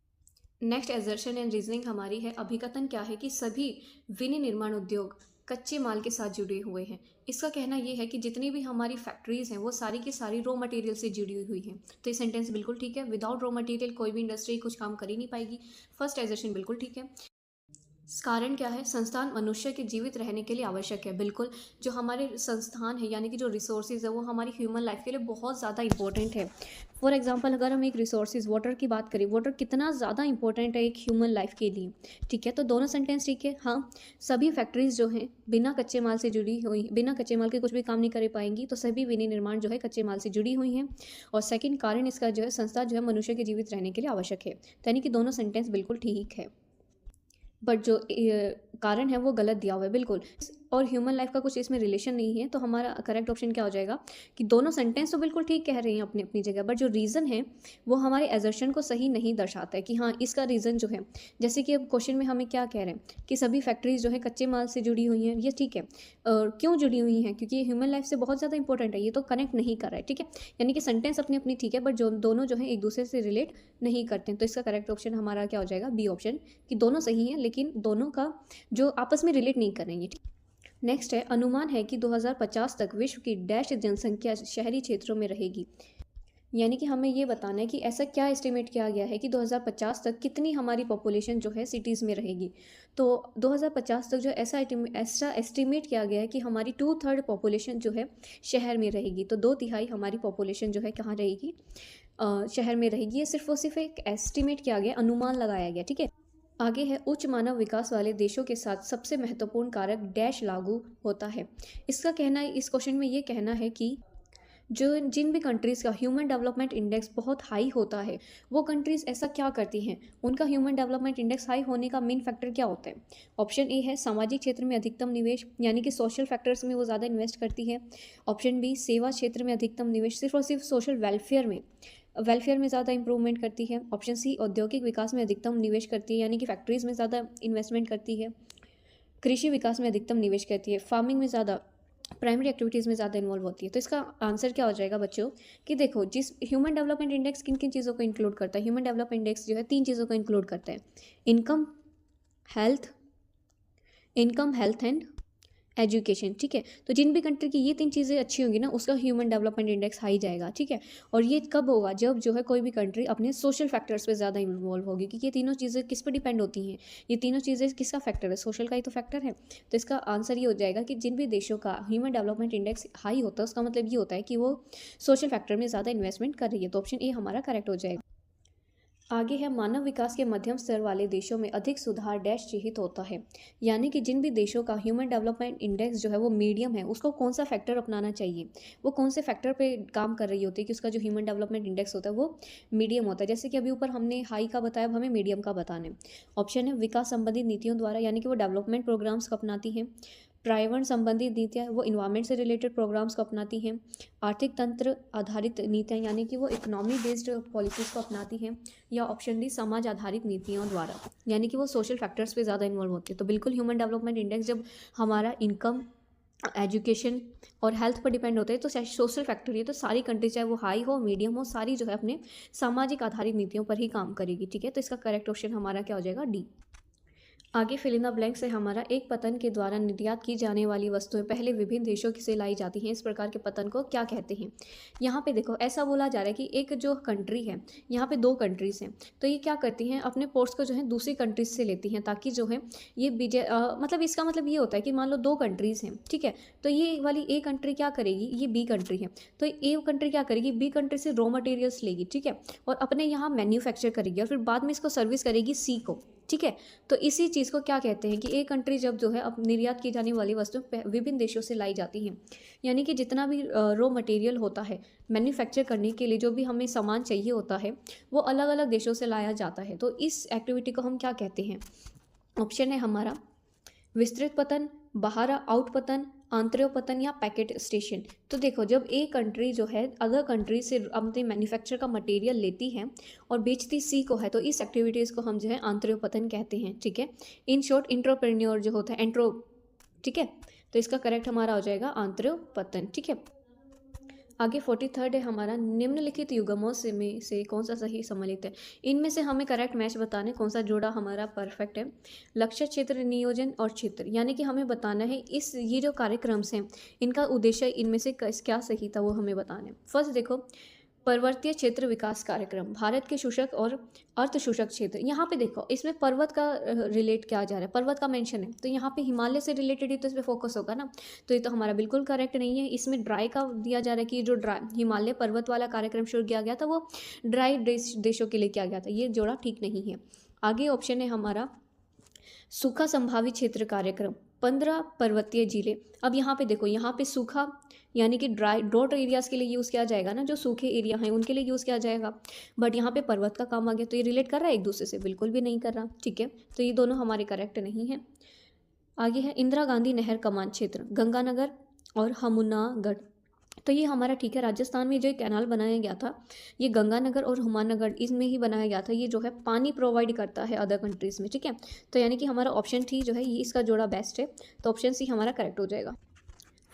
नेक्स्ट एजर्शन एंड रीजनिंग हमारी है, अभिकथन क्या है कि सभी विनिर्माण उद्योग कच्चे माल के साथ जुड़े हुए हैं। इसका कहना यह है कि जितनी भी हमारी फैक्ट्रीज हैं वो सारी की सारी रॉ मटेरियल से जुड़ी हुई हैं। तो ये सेंटेंस बिल्कुल ठीक है, विदाउट रॉ मटेरियल कोई भी इंडस्ट्री कुछ काम कर ही नहीं पाएगी। फर्स्ट एजर्शन बिल्कुल ठीक है। कारण क्या है, संस्थान मनुष्य के जीवित रहने के लिए आवश्यक है। बिल्कुल, जो हमारे संस्थान है यानी कि जो रिसोर्सेज है वो हमारी ह्यूमन लाइफ के लिए बहुत ज़्यादा इंपॉर्टेंट है। फॉर एग्जांपल अगर हम एक रिसोर्सेज वाटर की बात करें, वाटर कितना ज़्यादा इंपॉर्टेंट है एक ह्यूमन लाइफ के लिए। ठीक है, तो दोनों सेंटेंस ठीक है। हाँ, सभी फैक्ट्रीज जो हैं बिना कच्चे माल से जुड़ी हुई, बिना कच्चे माल के कुछ भी काम नहीं कर पाएंगी, तो सभी विनिर्माण जो है कच्चे माल से जुड़ी हुई हैं। और सेकेंड कारण इसका जो है, संस्था जो है मनुष्य के जीवित रहने के लिए आवश्यक है। यानी कि दोनों सेंटेंस बिल्कुल ठीक है, बट जो कारण है वो गलत दिया हुआ है बिल्कुल, और ह्यूमन लाइफ का कुछ इसमें रिलेशन नहीं है। तो हमारा करेक्ट ऑप्शन क्या हो जाएगा कि दोनों सेंटेंस तो बिल्कुल ठीक कह रहे हैं अपनी अपनी जगह, बट जो रीज़न है वो हमारे एजर्शन को सही नहीं दर्शाता है कि हाँ इसका रीज़न जो है, जैसे कि अब क्वेश्चन में हमें क्या कह रहे हैं कि सभी फैक्ट्रीज जो है कच्चे माल से जुड़ी हुई हैं, ये ठीक है। क्यों जुड़ी हुई हैं, क्योंकि ये ह्यूमन लाइफ से बहुत ज़्यादा इंपॉर्टेंट है, ये तो कनेक्ट नहीं कर रहा है। ठीक है, यानी कि सेंटेंस अपनी अपनी ठीक है, बट जो दोनों जो है एक दूसरे से रिलेट नहीं करते हैं। तो इसका करेक्ट ऑप्शन हमारा क्या हो जाएगा, बी ऑप्शन, कि दोनों सही हैं लेकिन दोनों का जो आपस में रिलेट नहीं करेंगे। नेक्स्ट है, अनुमान है कि 2050 तक विश्व की डैश जनसंख्या शहरी क्षेत्रों में रहेगी। यानी कि हमें ये बताना है कि ऐसा क्या एस्टिमेट किया गया है कि 2050 तक कितनी हमारी पॉपुलेशन जो है सिटीज़ में रहेगी। तो 2050 तक जो ऐसा एस्टिमेट किया गया है कि हमारी 2/3 पॉपुलेशन जो है शहर में रहेगी। तो 2/3 हमारी पॉपुलेशन जो है कहाँ रहेगी, शहर में रहेगी। ये सिर्फ और सिर्फ एक एस्टिमेट किया गया, अनुमान लगाया गया। ठीक है, आगे है, उच्च मानव विकास वाले देशों के साथ सबसे महत्वपूर्ण कारक डैश लागू होता है। इसका कहना है, इस क्वेश्चन में ये कहना है कि जो जिन भी कंट्रीज़ का ह्यूमन डेवलपमेंट इंडेक्स बहुत हाई होता है, वो कंट्रीज़ ऐसा क्या करती हैं, उनका ह्यूमन डेवलपमेंट इंडेक्स हाई होने का मेन फैक्टर क्या होता है। ऑप्शन ए है सामाजिक क्षेत्र में अधिकतम निवेश, यानी कि सोशल फैक्टर्स में वो ज़्यादा इन्वेस्ट करती है। ऑप्शन बी, सेवा क्षेत्र में अधिकतम निवेश, सिर्फ और सिर्फ सोशल वेलफेयर में ज़्यादा इंप्रूवमेंट करती है। ऑप्शन सी, औद्योगिक विकास में अधिकतम निवेश करती है, यानी कि फैक्ट्रीज़ में ज़्यादा इन्वेस्टमेंट करती है। कृषि विकास में अधिकतम निवेश करती है, फार्मिंग में ज़्यादा प्राइमरी एक्टिविटीज़ में ज़्यादा इन्वॉल्व होती है। तो इसका आंसर क्या हो जाएगा बच्चों कि देखो, जिस ह्यूमन डेवलपमेंट इंडेक्स किन किन चीज़ों को इंक्लूड करता है, ह्यूमन डेवलपमेंट इंडेक्स जो है 3 चीज़ों को इंक्लूड करता है, income, health, income, health and education. ठीक है, तो जिन भी कंट्री की ये 3 चीज़ें अच्छी होंगी ना, उसका ह्यूमन डेवलपमेंट इंडेक्स हाई जाएगा। ठीक है, और ये कब होगा, जब जो है कोई भी कंट्री अपने सोशल फैक्टर्स पे ज़्यादा इन्वॉल्व होगी, क्योंकि ये तीनों चीज़ें किस पे डिपेंड होती हैं, ये तीनों चीज़ें किसका फैक्टर है, सोशल का ही तो फैक्टर है। तो इसका आंसर ये हो जाएगा कि जिन भी देशों का ह्यूमन डेवलपमेंट इंडेक्स हाई होता है, उसका मतलब ये होता है कि वो सोशल फैक्टर में ज़्यादा इन्वेस्टमेंट कर रही है। तो ऑप्शन ए हमारा करेक्ट हो जाएगा। आगे है, मानव विकास के मध्यम स्तर वाले देशों में अधिक सुधार डैश चिहित होता है। यानी कि जिन भी देशों का ह्यूमन डेवलपमेंट इंडेक्स जो है वो मीडियम है, उसको कौन सा फैक्टर अपनाना चाहिए, वो कौन से फैक्टर पे काम कर रही होती है कि उसका जो ह्यूमन डेवलपमेंट इंडेक्स होता है वो मीडियम होता है। जैसे कि अभी ऊपर हमने हाई का बताया, अब हमें मीडियम का बताना है। ऑप्शन है, विकास संबंधित नीतियों द्वारा, यानी कि वो डेवलपमेंट प्रोग्राम्स को अपनाती हैं। पर्यावरण संबंधित नीतियाँ, वो इन्वायरमेंट से रिलेटेड प्रोग्राम्स को अपनाती हैं। आर्थिक तंत्र आधारित नीतियाँ, यानी कि वो इकोनॉमी बेस्ड पॉलिसीज़ को अपनाती हैं। या ऑप्शन डी, समाज आधारित नीतियों द्वारा, यानी कि वो सोशल फैक्टर्स पे ज़्यादा इन्वॉल्व होती है। तो बिल्कुल ह्यूमन डेवलपमेंट इंडेक्स जब हमारा इनकम, एजुकेशन और हेल्थ पर डिपेंड होते हैं, तो सोशल फैक्टर, ये तो सारी कंट्री चाहे वो हाई हो मीडियम हो, सारी जो है अपने सामाजिक आधारित नीतियों पर ही काम करेगी। ठीक है, तो इसका करेक्ट ऑप्शन हमारा क्या हो जाएगा, डी। आगे फिल इन द ब्लैंक से हमारा, एक पतन के द्वारा निर्यात की जाने वाली वस्तुएं पहले विभिन्न देशों से लाई जाती हैं, इस प्रकार के पतन को क्या कहते हैं। यहाँ पे देखो, ऐसा बोला जा रहा है कि एक जो कंट्री है, यहाँ पे 2 कंट्रीज़ हैं, तो ये क्या करती हैं, अपने पोर्ट्स को जो है दूसरी कंट्रीज से लेती हैं, ताकि जो है ये मतलब इसका मतलब ये होता है कि मान लो 2 कंट्रीज़ हैं, ठीक है, तो ये वाली ए कंट्री क्या करेगी, ये बी कंट्री है, तो ए कंट्री क्या करेगी, बी कंट्री से रॉ मटेरियल्स लेगी, ठीक है, और अपने यहाँ मैन्युफैक्चर करेगी और फिर बाद में इसको सर्विस करेगी सी को। ठीक है, तो इसी चीज़ को क्या कहते हैं कि एक कंट्री जब जो है अब निर्यात की जाने वाली वस्तु विभिन्न देशों से लाई जाती हैं, यानी कि जितना भी रॉ मटेरियल होता है मैन्युफैक्चर करने के लिए, जो भी हमें सामान चाहिए होता है, वो अलग अलग देशों से लाया जाता है। तो इस एक्टिविटी को हम क्या कहते हैं। ऑप्शन है हमारा, विस्तृत पतन, बाहर आउट पतन, आंतरिक पतन या पैकेट स्टेशन। तो देखो, जब एक कंट्री जो है अदर कंट्री से अपने मैन्युफैक्चर का मटेरियल लेती है और बेचती सी को है, तो इस एक्टिविटीज़ को हम जो है आंतरिक पतन कहते हैं। ठीक है, इन शॉर्ट एंटरप्रेन्योर जो होता है ठीक है, तो इसका करेक्ट हमारा हो जाएगा आंतरिक पतन। ठीक है, आगे 43rd है हमारा, निम्नलिखित युग्मों से कौन सा सही सम्मिलित है। इनमें से हमें करेक्ट मैच बताने कौन सा जोड़ा हमारा परफेक्ट है। लक्ष्य, क्षेत्र, नियोजन और क्षेत्र, यानी कि हमें बताना है ये जो कार्यक्रम हैं इनका उद्देश्य, इनमें से क्या सही था वो हमें बताना है। फर्स्ट देखो, पर्वतीय क्षेत्र विकास कार्यक्रम, भारत के शुष्क और अर्ध शुष्क क्षेत्र। यहाँ पे देखो, इसमें पर्वत का रिलेट किया जा रहा है, पर्वत का मेंशन है, तो यहाँ पे हिमालय से रिलेटेड ही तो इस पर फोकस होगा ना, तो ये तो हमारा बिल्कुल करेक्ट नहीं है। इसमें ड्राई का दिया जा रहा है कि जो ड्राई हिमालय पर्वत वाला कार्यक्रम शुरू किया गया था वो ड्राई देशों के लिए किया गया था, ये जोड़ा ठीक नहीं है। आगे ऑप्शन है हमारा, सूखा संभावित क्षेत्र कार्यक्रम, 15 पर्वतीय जिले। अब यहाँ पे देखो, यहाँ पे सूखा यानी कि ड्रॉट एरियाज़ के लिए यूज़ किया जाएगा ना, जो सूखे एरिया हैं उनके लिए यूज़ किया जाएगा, बट यहाँ पे पर्वत का काम आ गया, तो ये रिलेट कर रहा है एक दूसरे से, बिल्कुल भी नहीं कर रहा। ठीक है, तो ये दोनों हमारे करेक्ट नहीं हैं। आगे है, इंदिरा गांधी नहर कमान क्षेत्र, गंगानगर और हमुनागढ़। तो ये हमारा ठीक है, राजस्थान में जो एक कैनाल बनाया गया था, ये गंगानगर और हुमानगर इसमें ही बनाया गया था। ये जो है पानी प्रोवाइड करता है अदर कंट्रीज़ में। ठीक है, तो यानी कि हमारा ऑप्शन टी जो है ये इसका जोड़ा बेस्ट है, तो ऑप्शन सी हमारा करेक्ट हो जाएगा।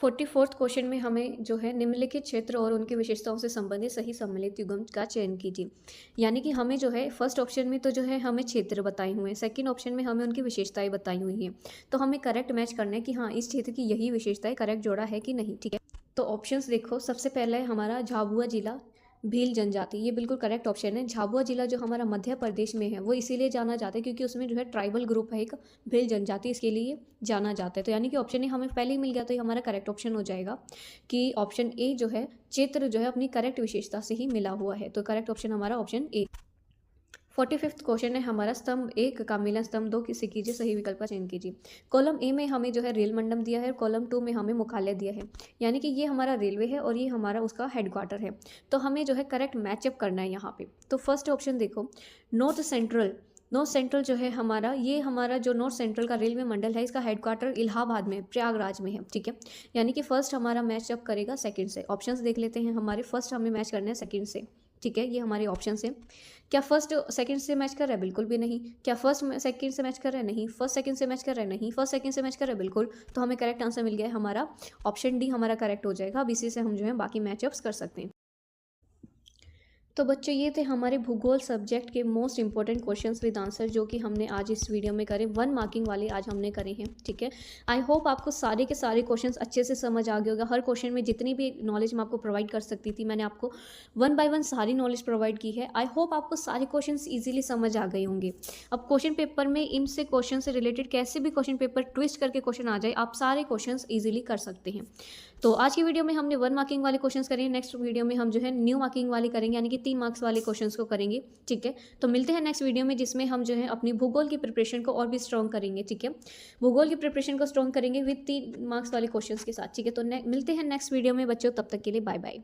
44th क्वेश्चन में हमें जो है निम्नलिखित क्षेत्र और उनकी विशेषताओं से संबंधित सही सम्मिलित युग्म का चयन कीजिए। यानी कि हमें जो है फर्स्ट ऑप्शन में तो जो है हमें क्षेत्र बताए हुए हैं, सेकंड ऑप्शन में हमें उनकी विशेषताएं बताई हुई हैं, तो हमें करेक्ट मैच करना है कि हाँ इस क्षेत्र की यही विशेषताएं करेक्ट जोड़ा है कि नहीं। ठीक है, तो ऑप्शंस देखो, सबसे पहला है हमारा झाबुआ जिला भील जनजाति, ये बिल्कुल करेक्ट ऑप्शन है। झाबुआ जिला जो हमारा मध्य प्रदेश में है वो इसीलिए जाना जाता है क्योंकि उसमें जो है ट्राइबल ग्रुप है एक, भील जनजाति, इसके लिए जाना जाता है। तो यानी कि ऑप्शन ए हमें पहले ही मिल गया, तो ये हमारा करेक्ट ऑप्शन हो जाएगा कि ऑप्शन ए जो है क्षेत्र जो है अपनी करेक्ट विशेषता से ही मिला हुआ है, तो करेक्ट ऑप्शन हमारा ऑप्शन ए। 45th क्वेश्चन है हमारा, स्तंभ 1 का मिलन स्तंभ 2 किसे कीजिए, सही विकल्प का चयन कीजिए। कॉलम ए में हमें जो है रेल मंडल दिया है, कॉलम 2 में हमें मुख्यालय दिया है, यानी कि ये हमारा रेलवे है और ये हमारा उसका हेडक्वार्टर है, तो हमें जो है करेक्ट मैचअप करना है यहाँ पे। तो फर्स्ट ऑप्शन देखो, नॉर्थ सेंट्रल जो है हमारा, ये हमारा जो नॉर्थ सेंट्रल का रेलवे मंडल है इसका हेडक्वार्टर इलाहाबाद में, प्रयागराज में है। ठीक है, यानी कि फर्स्ट हमारा मैचअप करेगा सेकंड से। ऑप्शंस देख लेते हैं हमारे, फर्स्ट हमें मैच करना है सेकंड से। ठीक है, ये हमारे ऑप्शन है। क्या फर्स्ट सेकंड से मैच कर रहा है? बिल्कुल भी नहीं। क्या फर्स्ट सेकंड से मैच कर रहा है? नहीं। फर्स्ट सेकंड से मैच कर रहा है? नहीं। फर्स्ट सेकंड से मैच कर रहा है? बिल्कुल। तो हमें करेक्ट आंसर मिल गया है हमारा ऑप्शन डी हमारा करेक्ट हो जाएगा। अब इसी से हम जो है बाकी मैचअप्स कर सकते हैं। तो बच्चों ये थे हमारे भूगोल सब्जेक्ट के most important questions with answer जो कि हमने आज इस वीडियो में करे, 1 मार्किंग वाले आज हमने करे हैं, ठीक है। आई होप आपको सारे के सारे क्वेश्चंस अच्छे से समझ आ गए होगा। हर क्वेश्चन में जितनी भी नॉलेज मैं आपको प्रोवाइड कर सकती थी मैंने आपको 1 बाय 1 सारी नॉलेज प्रोवाइड की है। आई होप आपको सारे क्वेश्चन ईजिली समझ आ गए होंगे। अब क्वेश्चन पेपर में इनसे क्वेश्चन से रिलेटेड कैसे भी क्वेश्चन पेपर ट्विस्ट करके क्वेश्चन आ जाए, आप सारे क्वेश्चन ईजिली कर सकते हैं। तो आज की वीडियो में हमने 1 मार्किंग वाले क्वेश्चंस करेंगे। नेक्स्ट वीडियो में हम जो है न्यू मार्किंग वाले करेंगे, यानी कि 3 मार्क्स वाले क्वेश्चंस को करेंगे, ठीक है। तो मिलते हैं नेक्स्ट वीडियो में जिसमें हम जो है अपनी भूगोल की प्रिपरेशन को और भी स्ट्रॉन्ग करेंगे, ठीक है। भूगोल की प्रिपरेशन को स्ट्रॉन्ग करेंगे विद 3 मार्क्स वाले क्वेश्चंस के साथ, ठीक है। तो मिलते हैं नेक्स्ट वीडियो में बच्चों, तब तक के लिए बाय बाय।